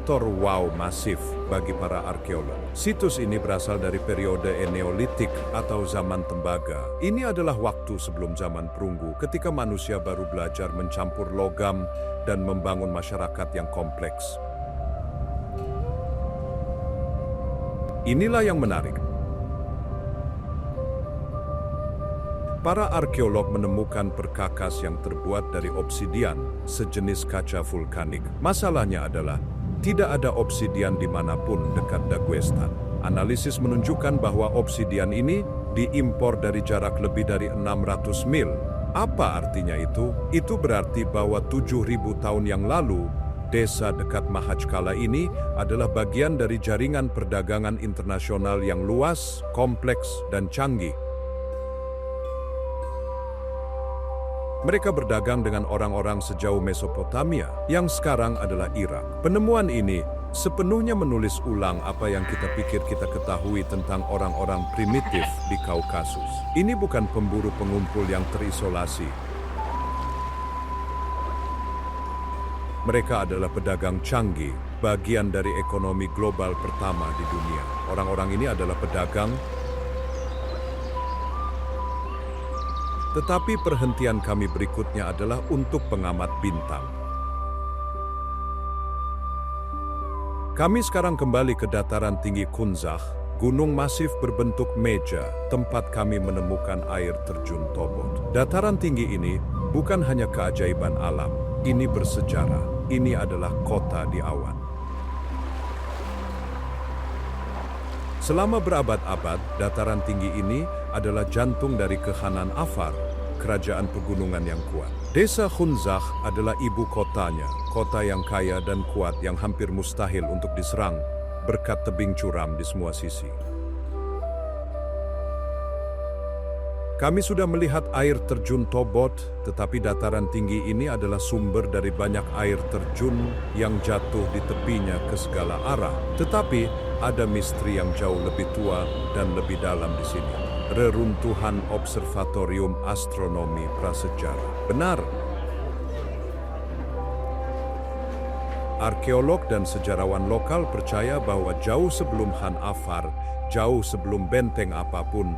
A: Tor Wow masif bagi para arkeolog. Situs ini berasal dari periode Neolitik atau zaman tembaga. Ini adalah waktu sebelum zaman perunggu, ketika manusia baru belajar mencampur logam dan membangun masyarakat yang kompleks. Inilah yang menarik. Para arkeolog menemukan perkakas yang terbuat dari obsidian, sejenis kaca vulkanik. Masalahnya adalah, tidak ada obsidian dimanapun dekat Daguestan. Analisis menunjukkan bahwa obsidian ini diimpor dari jarak lebih dari 600 mil. Apa artinya itu? Itu berarti bahwa 7.000 tahun yang lalu, desa dekat Makhachkala ini adalah bagian dari jaringan perdagangan internasional yang luas, kompleks, dan canggih. Mereka berdagang dengan orang-orang sejauh Mesopotamia, yang sekarang adalah Irak. Penemuan ini sepenuhnya menulis ulang apa yang kita pikir kita ketahui tentang orang-orang primitif di Kaukasus. Ini bukan pemburu pengumpul yang terisolasi. Mereka adalah pedagang canggih, bagian dari ekonomi global pertama di dunia. Orang-orang ini adalah pedagang Tetapi perhentian kami berikutnya adalah untuk pengamat bintang. Kami sekarang kembali ke dataran tinggi Kunzach, gunung masif berbentuk meja, tempat kami menemukan air terjun Tobot. Dataran tinggi ini bukan hanya keajaiban alam, ini bersejarah, ini adalah kota di awan. Selama berabad-abad, dataran tinggi ini adalah jantung dari Kekhanan Afar, kerajaan pegunungan yang kuat. Desa Kunzach adalah ibu kotanya, kota yang kaya dan kuat yang hampir mustahil untuk diserang berkat tebing curam di semua sisi. Kami sudah melihat air terjun Tobot, tetapi dataran tinggi ini adalah sumber dari banyak air terjun yang jatuh di tepinya ke segala arah. Tetapi ada misteri yang jauh lebih tua dan lebih dalam di sini. Reruntuhan Observatorium Astronomi Prasejarah. Benar. Arkeolog dan sejarawan lokal percaya bahwa jauh sebelum Han Afar, jauh sebelum benteng apapun,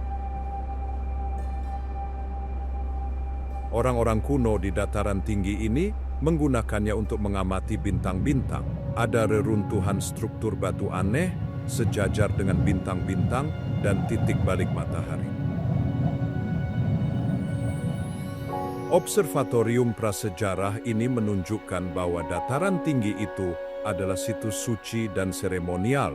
A: orang-orang kuno di dataran tinggi ini menggunakannya untuk mengamati bintang-bintang. Ada reruntuhan struktur batu aneh, sejajar dengan bintang-bintang dan titik balik matahari. Observatorium prasejarah ini menunjukkan bahwa dataran tinggi itu adalah situs suci dan seremonial.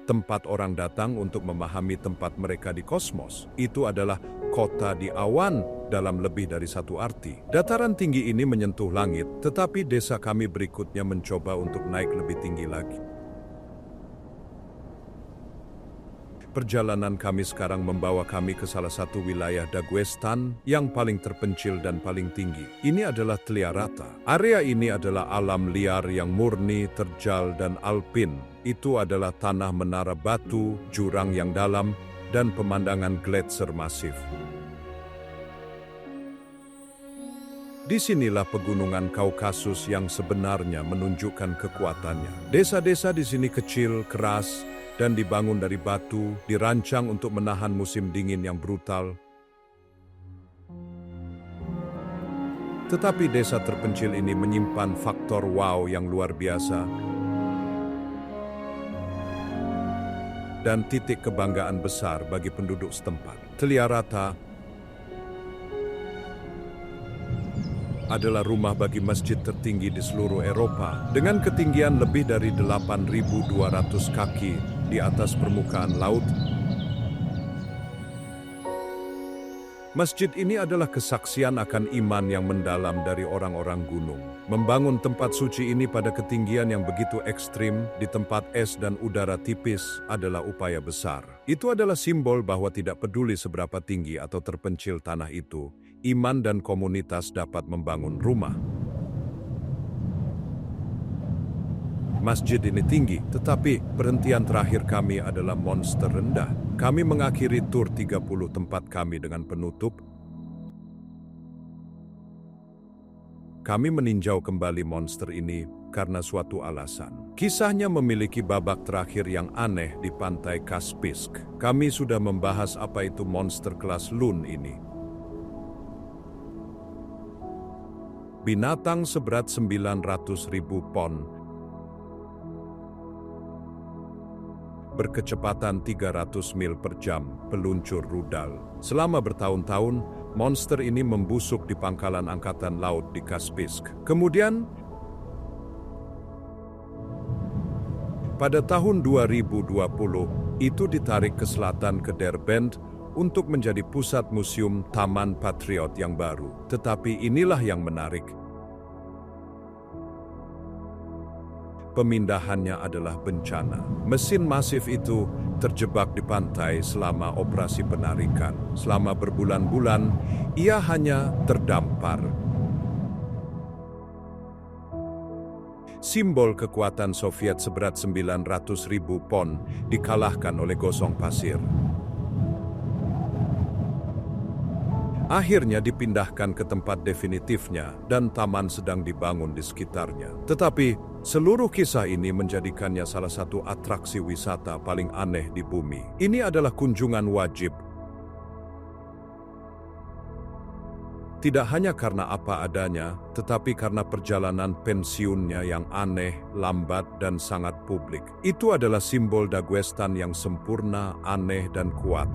A: Tempat orang datang untuk memahami tempat mereka di kosmos. Itu adalah kota di awan dalam lebih dari satu arti. Dataran tinggi ini menyentuh langit, tetapi desa kami berikutnya mencoba untuk naik lebih tinggi lagi. Perjalanan kami sekarang membawa kami ke salah satu wilayah Daguestan yang paling terpencil dan paling tinggi. Ini adalah Tliarata. Area ini adalah alam liar yang murni, terjal, dan alpin. Itu adalah tanah menara batu, jurang yang dalam, dan pemandangan gletser masif. Disinilah pegunungan Kaukasus yang sebenarnya menunjukkan kekuatannya. Desa-desa di sini kecil, keras, dan dibangun dari batu, dirancang untuk menahan musim dingin yang brutal. Tetapi desa terpencil ini menyimpan faktor wow yang luar biasa dan titik kebanggaan besar bagi penduduk setempat. Tliarata adalah rumah bagi masjid tertinggi di seluruh Eropa dengan ketinggian lebih dari 8.200 kaki di atas permukaan laut. Masjid ini adalah kesaksian akan iman yang mendalam dari orang-orang gunung. Membangun tempat suci ini pada ketinggian yang begitu ekstrim di tempat es dan udara tipis adalah upaya besar. Itu adalah simbol bahwa tidak peduli seberapa tinggi atau terpencil tanah itu, iman dan komunitas dapat membangun rumah. Masjid ini tinggi, tetapi perhentian terakhir kami adalah monster rendah. Kami mengakhiri tur 30 tempat kami dengan penutup. Kami meninjau kembali monster ini karena suatu alasan. Kisahnya memiliki babak terakhir yang aneh di pantai Kaspisk. Kami sudah membahas apa itu monster kelas Lun ini. Binatang seberat 900.000 pon, berkecepatan 300 mil per jam, peluncur rudal. Selama bertahun-tahun, monster ini membusuk di pangkalan angkatan laut di Kaspisk. Kemudian, pada tahun 2020, itu ditarik ke selatan ke Derbent untuk menjadi pusat museum Taman Patriot yang baru. Tetapi inilah yang menarik. Pemindahannya adalah bencana. Mesin masif itu terjebak di pantai selama operasi penarikan. Selama berbulan-bulan, ia hanya terdampar. Simbol kekuatan Soviet seberat 900.000 pon dikalahkan oleh gosong pasir. Akhirnya dipindahkan ke tempat definitifnya dan taman sedang dibangun di sekitarnya. Tetapi seluruh kisah ini menjadikannya salah satu atraksi wisata paling aneh di bumi. Ini adalah kunjungan wajib. Tidak hanya karena apa adanya, tetapi karena perjalanan pensiunnya yang aneh, lambat, dan sangat publik. Itu adalah simbol Daguestan yang sempurna, aneh, dan kuat.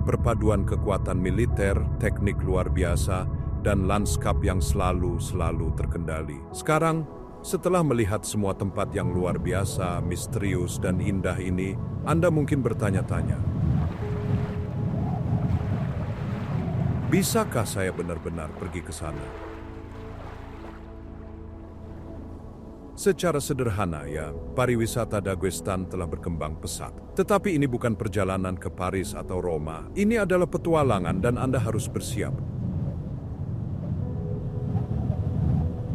A: Perpaduan kekuatan militer, teknik luar biasa, dan lanskap yang selalu terkendali. Sekarang, setelah melihat semua tempat yang luar biasa, misterius, dan indah ini, Anda mungkin bertanya-tanya, bisakah saya benar-benar pergi ke sana? Secara sederhana ya, pariwisata Daguestan telah berkembang pesat. Tetapi ini bukan perjalanan ke Paris atau Roma. Ini adalah petualangan dan Anda harus bersiap.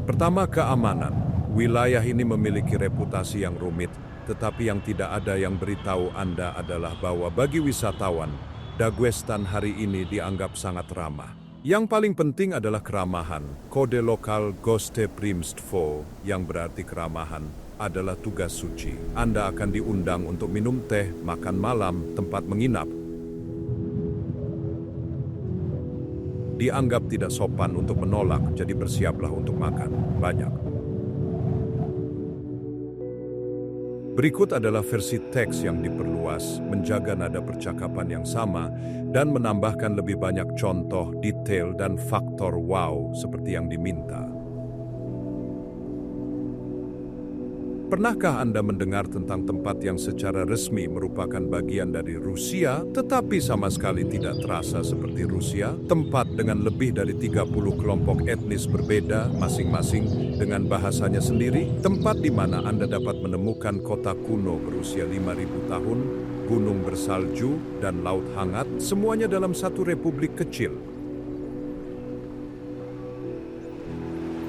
A: Pertama, keamanan. Wilayah ini memiliki reputasi yang rumit, tetapi yang tidak ada yang beritahu Anda adalah bahwa bagi wisatawan, Daguestan hari ini dianggap sangat ramah. Yang paling penting adalah keramahan. Kode lokal Goste Primstvo, yang berarti keramahan, adalah tugas suci. Anda akan diundang untuk minum teh, makan malam, tempat menginap. Dianggap tidak sopan untuk menolak, jadi bersiaplah untuk makan banyak. Berikut adalah versi teks yang diperluas, menjaga nada percakapan yang sama, dan menambahkan lebih banyak contoh, detail, dan faktor wow seperti yang diminta. Pernahkah Anda mendengar tentang tempat yang secara resmi merupakan bagian dari Rusia, tetapi sama sekali tidak terasa seperti Rusia? Tempat dengan lebih dari 30 kelompok etnis berbeda, masing-masing dengan bahasanya sendiri. Tempat di mana Anda dapat menemukan kota kuno berusia 5.000 tahun, gunung bersalju, dan laut hangat, semuanya dalam satu republik kecil.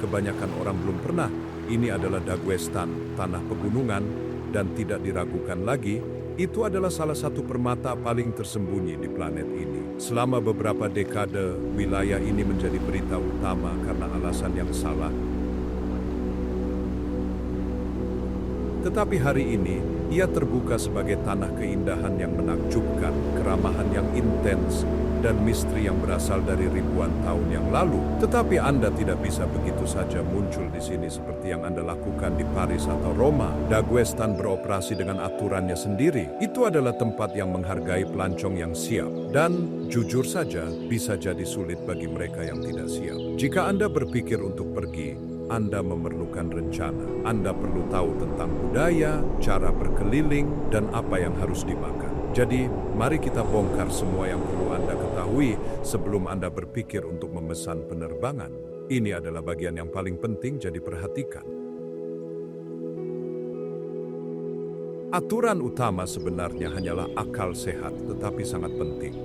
A: Kebanyakan orang belum pernah. Ini adalah Daguestan, tanah pegunungan, dan tidak diragukan lagi, itu adalah salah satu permata paling tersembunyi di planet ini. Selama beberapa dekade, wilayah ini menjadi berita utama karena alasan yang salah. Tetapi hari ini, ia terbuka sebagai tanah keindahan yang menakjubkan, keramahan yang intens, dan misteri yang berasal dari ribuan tahun yang lalu. Tetapi Anda tidak bisa begitu saja muncul di sini seperti yang Anda lakukan di Paris atau Roma. Daguestan beroperasi dengan aturannya sendiri. Itu adalah tempat yang menghargai pelancong yang siap. Dan jujur saja, bisa jadi sulit bagi mereka yang tidak siap. Jika Anda berpikir untuk pergi, Anda memerlukan rencana. Anda perlu tahu tentang budaya, cara berkeliling, dan apa yang harus dimakan. Jadi, mari kita bongkar semua yang perlu Anda ketahui sebelum Anda berpikir untuk memesan penerbangan. Ini adalah bagian yang paling penting, jadi perhatikan. Aturan utama sebenarnya hanyalah akal sehat, tetapi sangat penting.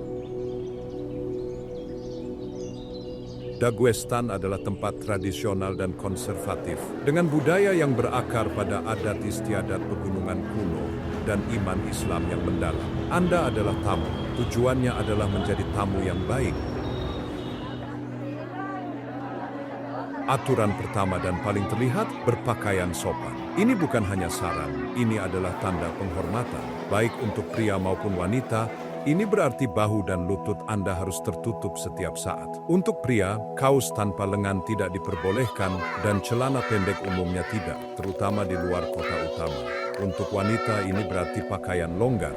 A: Daguestan adalah tempat tradisional dan konservatif, dengan budaya yang berakar pada adat istiadat pegunungan kuno dan iman Islam yang mendalam. Anda adalah tamu, tujuannya adalah menjadi tamu yang baik. Aturan pertama dan paling terlihat, berpakaian sopan. Ini bukan hanya saran, ini adalah tanda penghormatan, baik untuk pria maupun wanita. Ini berarti bahu dan lutut Anda harus tertutup setiap saat. Untuk pria, kaos tanpa lengan tidak diperbolehkan dan celana pendek umumnya tidak, terutama di luar kota utama. Untuk wanita ini berarti pakaian longgar.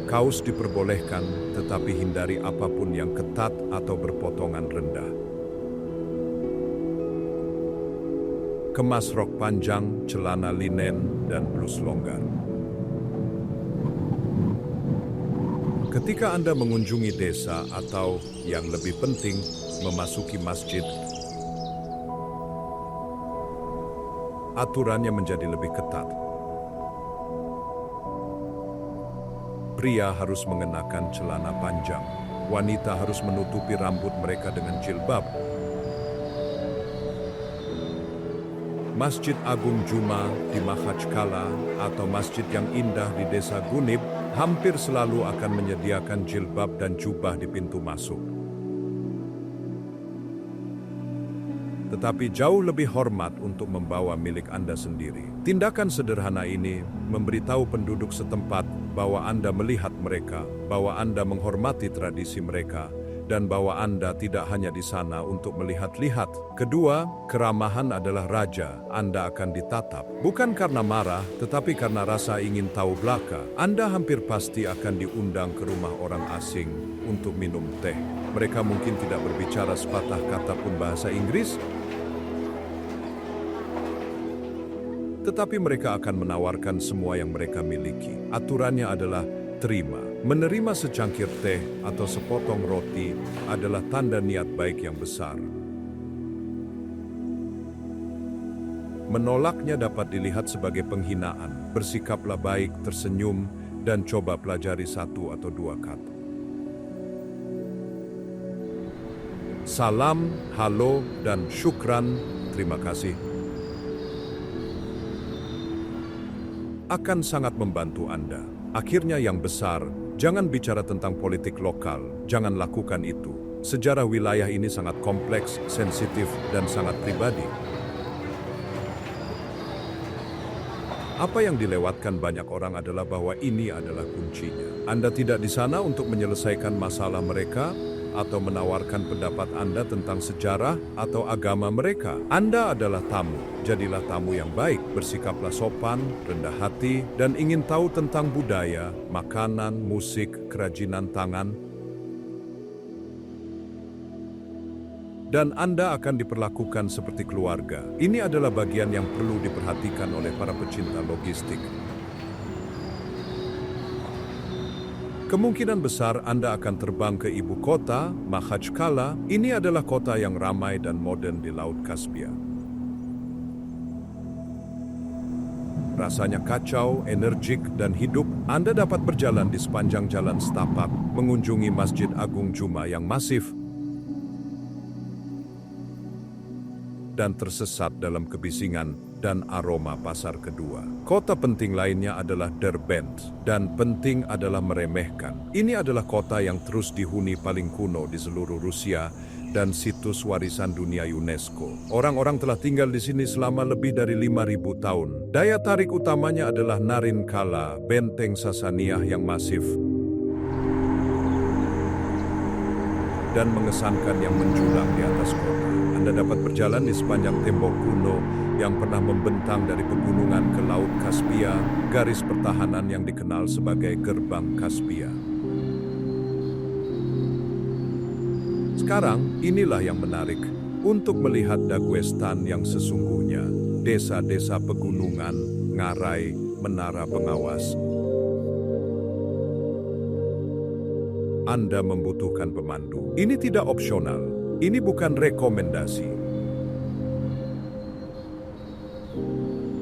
A: Kaos diperbolehkan, tetapi hindari apapun yang ketat atau berpotongan rendah. Kemas rok panjang, celana linen, dan blus longgar. Ketika Anda mengunjungi desa atau, yang lebih penting, memasuki masjid, aturannya menjadi lebih ketat. Pria harus mengenakan celana panjang. Wanita harus menutupi rambut mereka dengan jilbab. Masjid Agung Juma di Makhachkala atau masjid yang indah di desa Gunib hampir selalu akan menyediakan jilbab dan jubah di pintu masuk. Tetapi jauh lebih hormat untuk membawa milik Anda sendiri. Tindakan sederhana ini memberitahu penduduk setempat bahwa Anda melihat mereka, bahwa Anda menghormati tradisi mereka, dan bahwa Anda tidak hanya di sana untuk melihat-lihat. Kedua, keramahan adalah raja. Anda akan ditatap. Bukan karena marah, tetapi karena rasa ingin tahu belaka. Anda hampir pasti akan diundang ke rumah orang asing untuk minum teh. Mereka mungkin tidak berbicara sepatah kata pun bahasa Inggris, tetapi mereka akan menawarkan semua yang mereka miliki. Aturannya adalah terima. Menerima secangkir teh atau sepotong roti adalah tanda niat baik yang besar. Menolaknya dapat dilihat sebagai penghinaan. Bersikaplah baik, tersenyum, dan coba pelajari satu atau dua kata. Salam, halo, dan syukran, terima kasih. Akan sangat membantu Anda. Akhirnya yang besar, jangan bicara tentang politik lokal, jangan lakukan itu. Sejarah wilayah ini sangat kompleks, sensitif, dan sangat pribadi. Apa yang dilewatkan banyak orang adalah bahwa ini adalah kuncinya. Anda tidak di sana untuk menyelesaikan masalah mereka, atau menawarkan pendapat Anda tentang sejarah atau agama mereka. Anda adalah tamu, jadilah tamu yang baik, bersikaplah sopan, rendah hati, dan ingin tahu tentang budaya, makanan, musik, kerajinan tangan. Dan Anda akan diperlakukan seperti keluarga. Ini adalah bagian yang perlu diperhatikan oleh para pecinta logistik. Kemungkinan besar Anda akan terbang ke ibu kota, Makhachkala. Ini adalah kota yang ramai dan modern di Laut Kaspia. Rasanya kacau, energik, dan hidup. Anda dapat berjalan di sepanjang jalan setapak, mengunjungi Masjid Agung Juma yang masif, dan tersesat dalam kebisingan dan aroma pasar kedua. Kota penting lainnya adalah Derbent, dan penting adalah meremehkan. Ini adalah kota yang terus dihuni paling kuno di seluruh Rusia dan situs warisan dunia UNESCO. Orang-orang telah tinggal di sini selama lebih dari 5.000 tahun. Daya tarik utamanya adalah Narin Kala, benteng Sasaniah yang masif dan mengesankan yang menjulang di atas kota. Anda dapat berjalan di sepanjang tembok kuno yang pernah membentang dari pegunungan ke Laut Kaspia, garis pertahanan yang dikenal sebagai Gerbang Kaspia. Sekarang, inilah yang menarik untuk melihat Daguestan yang sesungguhnya, desa-desa pegunungan, ngarai, menara pengawas. Anda membutuhkan pemandu. Ini tidak opsional. Ini bukan rekomendasi.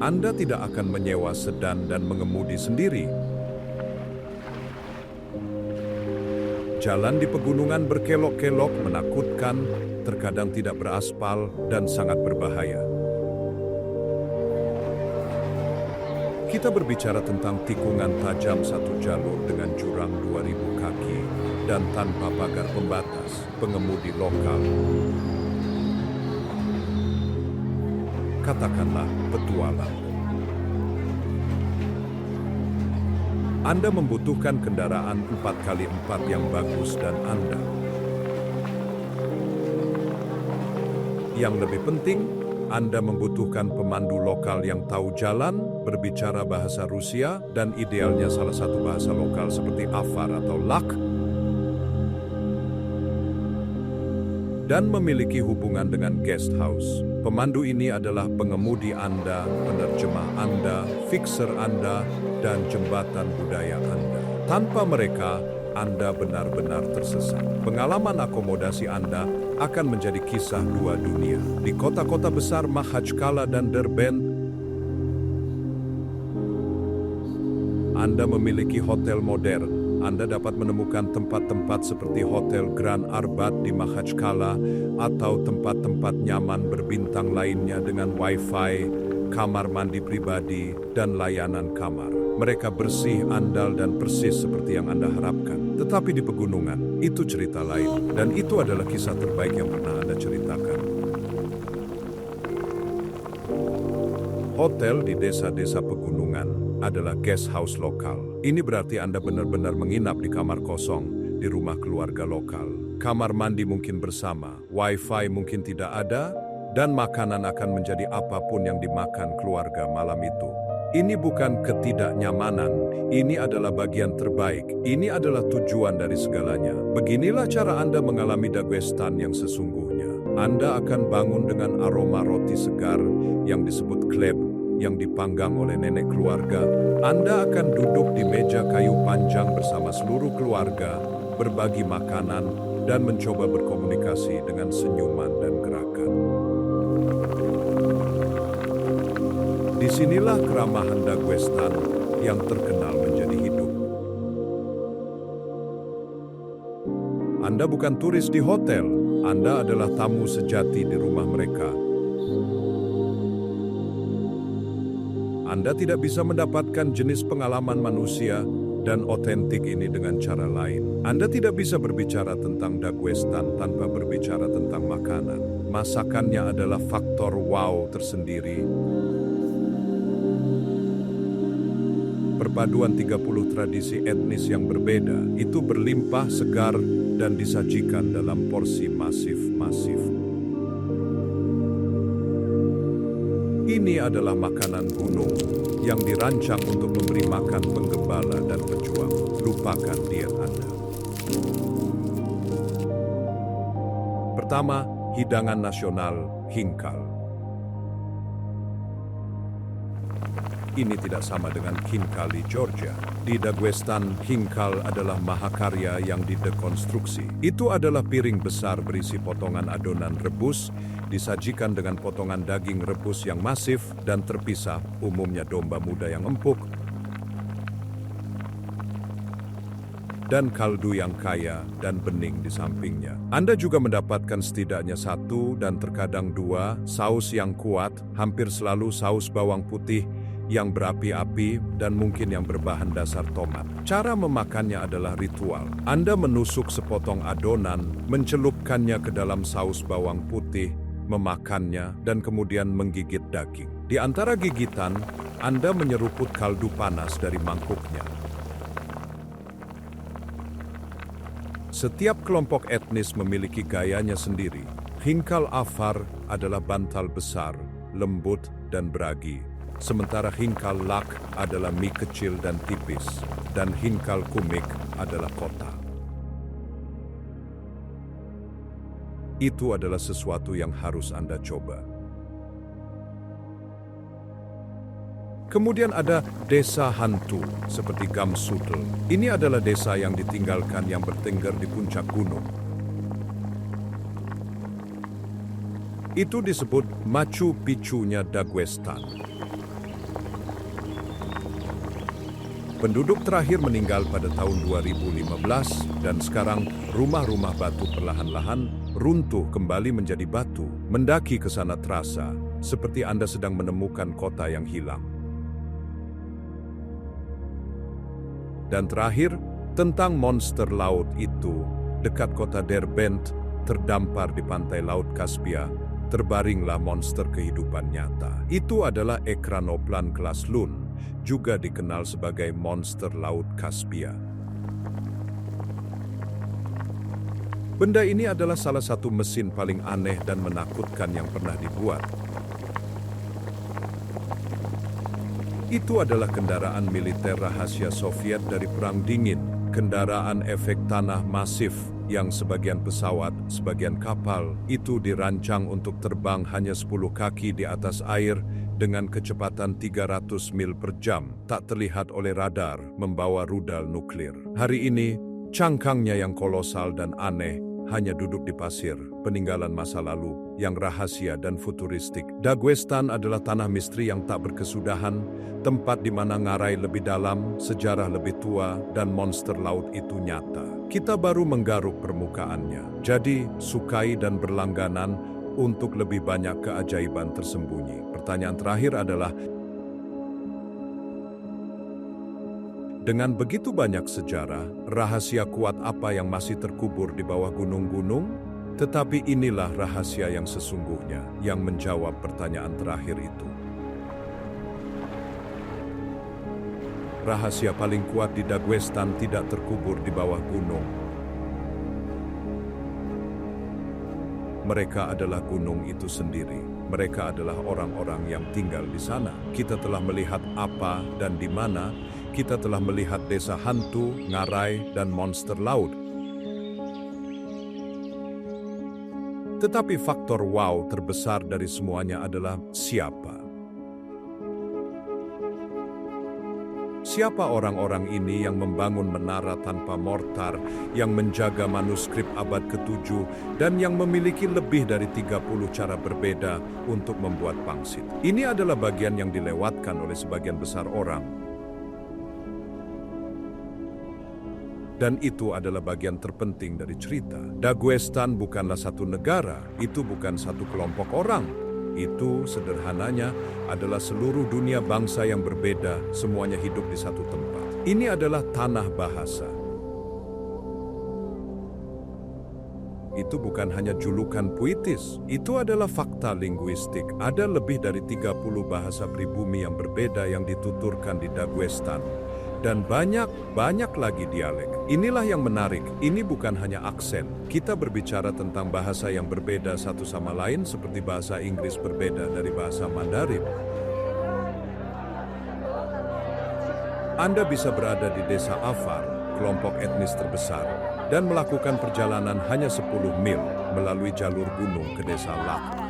A: Anda tidak akan menyewa sedan dan mengemudi sendiri. Jalan di pegunungan berkelok-kelok, menakutkan, terkadang tidak beraspal, dan sangat berbahaya. Kita berbicara tentang tikungan tajam satu jalur dengan jurang 2.000 kaki dan tanpa pagar pembatas, pengemudi lokal. Katakanlah petualang. Anda membutuhkan kendaraan 4x4 yang bagus dan andal. Yang lebih penting, Anda membutuhkan pemandu lokal yang tahu jalan, berbicara bahasa Rusia, dan idealnya salah satu bahasa lokal seperti Afar atau Lak, dan memiliki hubungan dengan guest house. Pemandu ini adalah pengemudi Anda, penerjemah Anda, fixer Anda, dan jembatan budaya Anda. Tanpa mereka, Anda benar-benar tersesat. Pengalaman akomodasi Anda akan menjadi kisah dua dunia. Di kota-kota besar Makhachkala dan Derbent, Anda memiliki hotel modern. Anda dapat menemukan tempat-tempat seperti Hotel Grand Arbat di Makhachkala atau tempat-tempat nyaman berbintang lainnya dengan Wi-Fi kamar mandi pribadi, dan layanan kamar. Mereka bersih, andal, dan persis seperti yang Anda harapkan. Tetapi di pegunungan, itu cerita lain. Dan itu adalah kisah terbaik yang pernah Anda ceritakan. Hotel di desa-desa pegunungan adalah guest house lokal. Ini berarti Anda benar-benar menginap di kamar kosong di rumah keluarga lokal. Kamar mandi mungkin bersama, wifi mungkin tidak ada, dan makanan akan menjadi apapun yang dimakan keluarga malam itu. Ini bukan ketidaknyamanan, ini adalah bagian terbaik. Ini adalah tujuan dari segalanya. Beginilah cara Anda mengalami Dagestan yang sesungguhnya. Anda akan bangun dengan aroma roti segar yang disebut kleb, yang dipanggang oleh nenek keluarga. Anda akan duduk di meja kayu panjang bersama seluruh keluarga, berbagi makanan, dan mencoba berkomunikasi dengan senyuman dan gerakan. Disinilah keramahan Dagestan yang terkenal menjadi hidup. Anda bukan turis di hotel, Anda adalah tamu sejati di rumah mereka. Anda tidak bisa mendapatkan jenis pengalaman manusia dan otentik ini dengan cara lain. Anda tidak bisa berbicara tentang Dagestan tanpa berbicara tentang makanan. Masakannya adalah faktor wow tersendiri. Perpaduan 30 tradisi etnis yang berbeda, itu berlimpah, segar, dan disajikan dalam porsi masif-masif. Ini adalah makanan gunung yang dirancang untuk memberi makan penggembala dan pejuang. Lupakan diet Anda. Pertama, hidangan nasional hinkal. Ini tidak sama dengan khinkali Georgia. Di Dagestan, hinkal adalah mahakarya yang didekonstruksi. Itu adalah piring besar berisi potongan adonan rebus, disajikan dengan potongan daging rebus yang masif dan terpisah, umumnya domba muda yang empuk, dan kaldu yang kaya dan bening di sampingnya. Anda juga mendapatkan setidaknya 1 dan terkadang 2 saus yang kuat, hampir selalu saus bawang putih yang berapi-api dan mungkin yang berbahan dasar tomat. Cara memakannya adalah ritual. Anda menusuk sepotong adonan, mencelupkannya ke dalam saus bawang putih, memakannya, dan kemudian menggigit daging. Di antara gigitan, Anda menyeruput kaldu panas dari mangkuknya. Setiap kelompok etnis memiliki gayanya sendiri. Hinkal Afar adalah bantal besar, lembut, dan beragi. Sementara hinkal lak adalah mie kecil dan tipis, dan hinkal kumik adalah kotak. Itu adalah sesuatu yang harus Anda coba. Kemudian ada desa hantu, seperti Gamsudel. Ini adalah desa yang ditinggalkan yang bertengger di puncak gunung. Itu disebut Machu Picchu-nya Dagestan. Penduduk terakhir meninggal pada tahun 2015 dan sekarang rumah-rumah batu perlahan-lahan runtuh kembali menjadi batu. Mendaki ke sana terasa seperti Anda sedang menemukan kota yang hilang. Dan terakhir, tentang monster laut itu, dekat kota Derbent, terdampar di pantai Laut Kaspia, terbaringlah monster kehidupan nyata. Itu adalah ekranoplan kelas Lun, juga dikenal sebagai monster Laut Kaspia. Benda ini adalah salah satu mesin paling aneh dan menakutkan yang pernah dibuat. Itu adalah kendaraan militer rahasia Soviet dari Perang Dingin, kendaraan efek tanah masif yang sebagian pesawat, sebagian kapal, itu dirancang untuk terbang hanya 10 kaki di atas air dengan kecepatan 300 mil per jam, tak terlihat oleh radar, membawa rudal nuklir. Hari ini, cangkangnya yang kolosal dan aneh hanya duduk di pasir, peninggalan masa lalu yang rahasia dan futuristik. Dagestan adalah tanah misteri yang tak berkesudahan, tempat di mana ngarai lebih dalam, sejarah lebih tua, dan monster laut itu nyata. Kita baru menggaruk permukaannya, jadi sukai dan berlangganan untuk lebih banyak keajaiban tersembunyi. Pertanyaan terakhir adalah, dengan begitu banyak sejarah, rahasia kuat apa yang masih terkubur di bawah gunung-gunung? Tetapi inilah rahasia yang sesungguhnya yang menjawab pertanyaan terakhir itu. Rahasia paling kuat di Daguestan tidak terkubur di bawah gunung. Mereka adalah gunung itu sendiri. Mereka adalah orang-orang yang tinggal di sana. Kita telah melihat apa dan di mana. Kita telah melihat desa hantu, ngarai, dan monster laut. Tetapi faktor wow terbesar dari semuanya adalah siapa? Siapa orang-orang ini yang membangun menara tanpa mortar, yang menjaga manuskrip abad ke-7, dan yang memiliki lebih dari 30 cara berbeda untuk membuat pangsit? Ini adalah bagian yang dilewatkan oleh sebagian besar orang. Dan itu adalah bagian terpenting dari cerita. Daguestan bukanlah satu negara, itu bukan satu kelompok orang. Itu sederhananya adalah seluruh dunia bangsa yang berbeda, semuanya hidup di satu tempat. Ini adalah tanah bahasa. Itu bukan hanya julukan puitis, itu adalah fakta linguistik. Ada lebih dari 30 bahasa pribumi yang berbeda yang dituturkan di Daguestan. Dan banyak lagi dialek. Inilah yang menarik, ini bukan hanya aksen. Kita berbicara tentang bahasa yang berbeda satu sama lain seperti bahasa Inggris berbeda dari bahasa Mandarin. Anda bisa berada di desa Afar, kelompok etnis terbesar, dan melakukan perjalanan hanya 10 mil melalui jalur gunung ke desa Lak.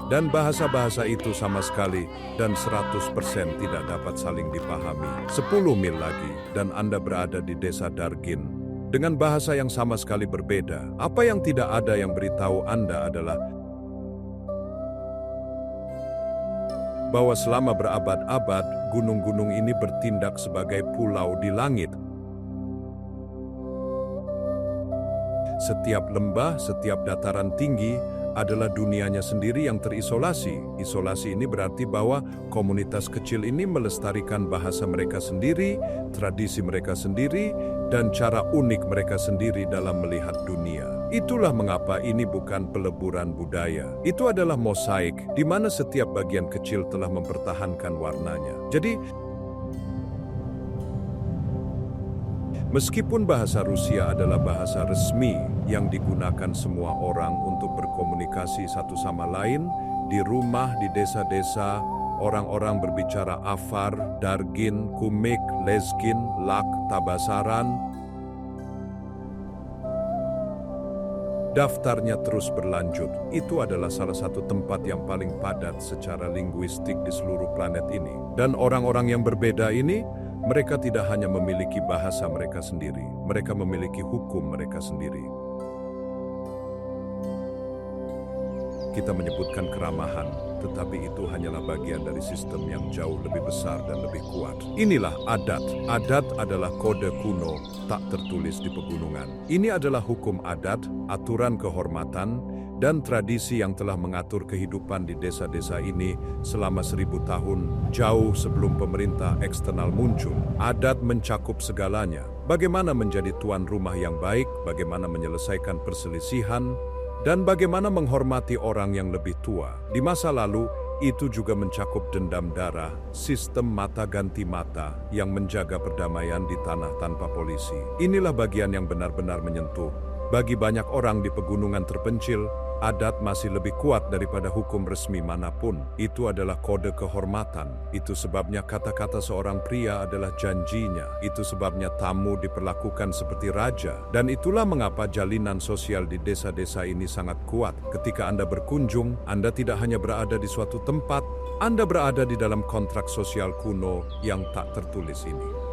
A: Dan bahasa-bahasa itu sama sekali dan 100% tidak dapat saling dipahami. 10 mil lagi dan Anda berada di desa Dargin dengan bahasa yang sama sekali berbeda. Apa yang tidak ada yang beritahu Anda adalah bahwa selama berabad-abad gunung-gunung ini bertindak sebagai pulau di langit. Setiap lembah, setiap dataran tinggi adalah dunianya sendiri yang terisolasi. Isolasi ini berarti bahwa komunitas kecil ini melestarikan bahasa mereka sendiri, tradisi mereka sendiri, dan cara unik mereka sendiri dalam melihat dunia. Itulah mengapa ini bukan peleburan budaya. Itu adalah mosaik, di mana setiap bagian kecil telah mempertahankan warnanya. Jadi, meskipun bahasa Rusia adalah bahasa resmi yang digunakan semua orang untuk berkomunikasi satu sama lain, di rumah, di desa-desa, orang-orang berbicara Afar, Dargin, Kumik, Lezgin, Lak, Tabasaran. Daftarnya terus berlanjut. Itu adalah salah satu tempat yang paling padat secara linguistik di seluruh planet ini. Dan orang-orang yang berbeda ini, mereka tidak hanya memiliki bahasa mereka sendiri, mereka memiliki hukum mereka sendiri. Kita menyebutkan keramahan, tetapi itu hanyalah bagian dari sistem yang jauh lebih besar dan lebih kuat. Inilah adat. Adat adalah kode kuno, tak tertulis di pegunungan. Ini adalah hukum adat, aturan kehormatan, dan tradisi yang telah mengatur kehidupan di desa-desa ini selama 1000 tahun, jauh sebelum pemerintah eksternal muncul. Adat mencakup segalanya. Bagaimana menjadi tuan rumah yang baik, bagaimana menyelesaikan perselisihan, dan bagaimana menghormati orang yang lebih tua. Di masa lalu, itu juga mencakup dendam darah, sistem mata ganti mata yang menjaga perdamaian di tanah tanpa polisi. Inilah bagian yang benar-benar menyentuh. Bagi banyak orang di pegunungan terpencil, adat masih lebih kuat daripada hukum resmi manapun. Itu adalah kode kehormatan. Itu sebabnya kata-kata seorang pria adalah janjinya. Itu sebabnya tamu diperlakukan seperti raja. Dan itulah mengapa jalinan sosial di desa-desa ini sangat kuat. Ketika Anda berkunjung, Anda tidak hanya berada di suatu tempat, Anda berada di dalam kontrak sosial kuno yang tak tertulis ini.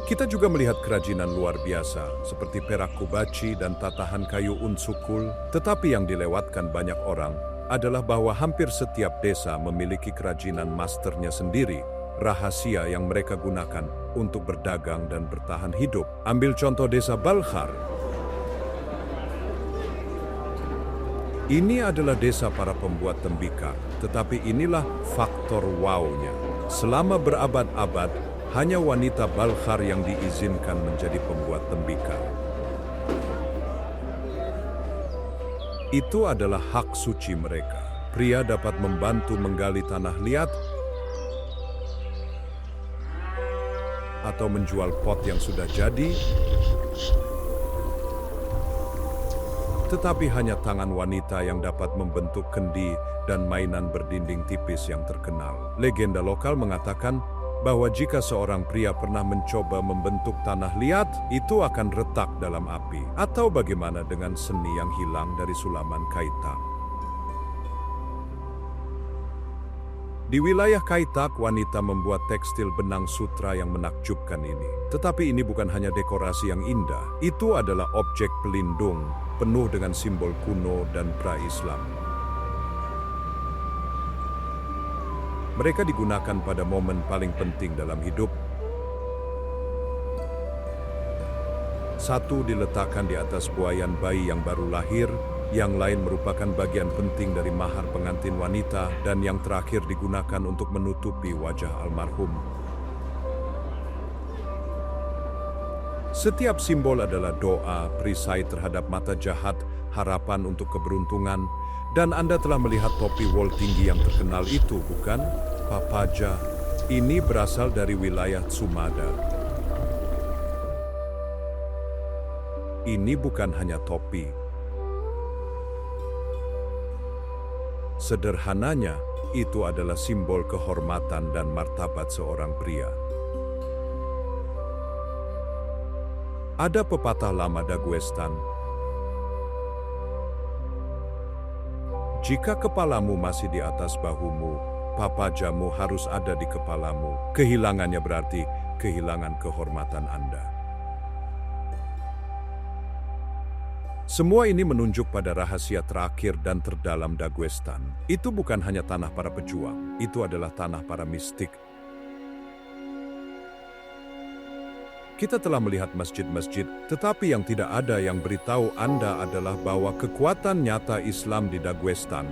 A: Kita juga melihat kerajinan luar biasa, seperti perak kubaci dan tatahan kayu unsukul. Tetapi yang dilewatkan banyak orang adalah bahwa hampir setiap desa memiliki kerajinan masternya sendiri, rahasia yang mereka gunakan untuk berdagang dan bertahan hidup. Ambil contoh desa Balkhar. Ini adalah desa para pembuat tembikar, tetapi inilah faktor wow-nya. Selama berabad-abad, hanya wanita Balkhar yang diizinkan menjadi pembuat tembikar. Itu adalah hak suci mereka. Pria dapat membantu menggali tanah liat atau menjual pot yang sudah jadi, tetapi hanya tangan wanita yang dapat membentuk kendi dan mainan berdinding tipis yang terkenal. Legenda lokal mengatakan bahwa jika seorang pria pernah mencoba membentuk tanah liat, itu akan retak dalam api. Atau bagaimana dengan seni yang hilang dari sulaman Kaitak? Di wilayah Kaitak, wanita membuat tekstil benang sutra yang menakjubkan ini. Tetapi ini bukan hanya dekorasi yang indah, itu adalah objek pelindung, penuh dengan simbol kuno dan pra-Islam. Mereka digunakan pada momen paling penting dalam hidup. Satu diletakkan di atas buayan bayi yang baru lahir, yang lain merupakan bagian penting dari mahar pengantin wanita, dan yang terakhir digunakan untuk menutupi wajah almarhum. Setiap simbol adalah doa, perisai terhadap mata jahat, harapan untuk keberuntungan, dan Anda telah melihat topi wol tinggi yang terkenal itu, bukan? Papaja. Ini berasal dari wilayah Sumada. Ini bukan hanya topi. Sederhananya, itu adalah simbol kehormatan dan martabat seorang pria. Ada pepatah lama Daguestan, jika kepalamu masih di atas bahumu, papajamu harus ada di kepalamu. Kehilangannya berarti kehilangan kehormatan Anda. Semua ini menunjuk pada rahasia terakhir dan terdalam Daguestan. Itu bukan hanya tanah para pejuang, itu adalah tanah para mistik. Kita telah melihat masjid-masjid, tetapi yang tidak ada yang beritahu Anda adalah bahwa kekuatan nyata Islam di Daguestan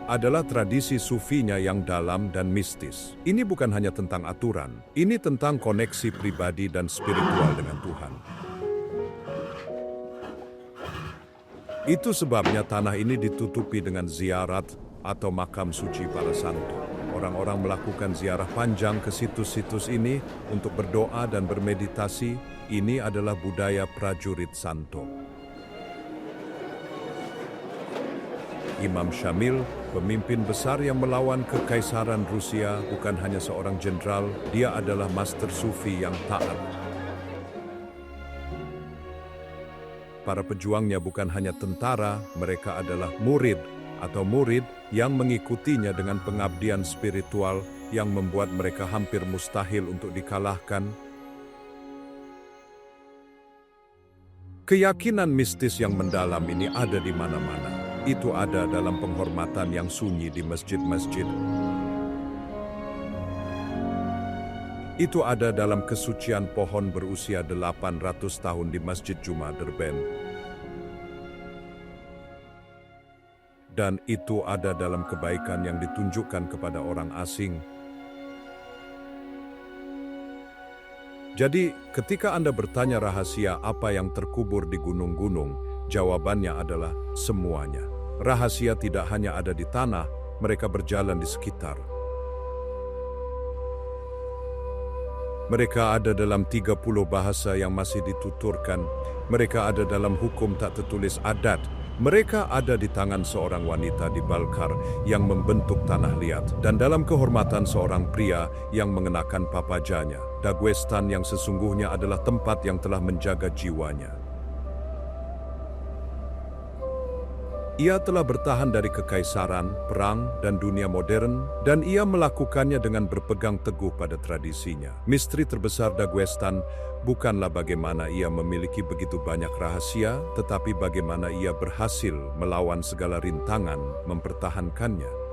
A: adalah tradisi sufinya yang dalam dan mistis. Ini bukan hanya tentang aturan, ini tentang koneksi pribadi dan spiritual dengan Tuhan. Itu sebabnya tanah ini ditutupi dengan ziarat atau makam suci para santo. Orang-orang melakukan ziarah panjang ke situs-situs ini untuk berdoa dan bermeditasi. Ini adalah budaya prajurit santo. Imam Syamil, pemimpin besar yang melawan kekaisaran Rusia, bukan hanya seorang jenderal, dia adalah master sufi yang taat. Para pejuangnya bukan hanya tentara, mereka adalah murid yang mengikutinya dengan pengabdian spiritual yang membuat mereka hampir mustahil untuk dikalahkan. Keyakinan mistis yang mendalam ini ada di mana-mana. Itu ada dalam penghormatan yang sunyi di masjid-masjid. Itu ada dalam kesucian pohon berusia 800 tahun di Masjid Juma Derben. Dan itu ada dalam kebaikan yang ditunjukkan kepada orang asing. Jadi, ketika Anda bertanya rahasia apa yang terkubur di gunung-gunung, jawabannya adalah semuanya. Rahasia tidak hanya ada di tanah, mereka berjalan di sekitar. Mereka ada dalam 30 bahasa yang masih dituturkan. Mereka ada dalam hukum tak tertulis adat. Mereka ada di tangan seorang wanita di Balkhar yang membentuk tanah liat. Dan dalam kehormatan seorang pria yang mengenakan papajanya. Daguestan yang sesungguhnya adalah tempat yang telah menjaga jiwanya. Ia telah bertahan dari kekaisaran, perang, dan dunia modern, dan ia melakukannya dengan berpegang teguh pada tradisinya. Misteri terbesar Daguestan bukanlah bagaimana ia memiliki begitu banyak rahasia, tetapi bagaimana ia berhasil melawan segala rintangan mempertahankannya.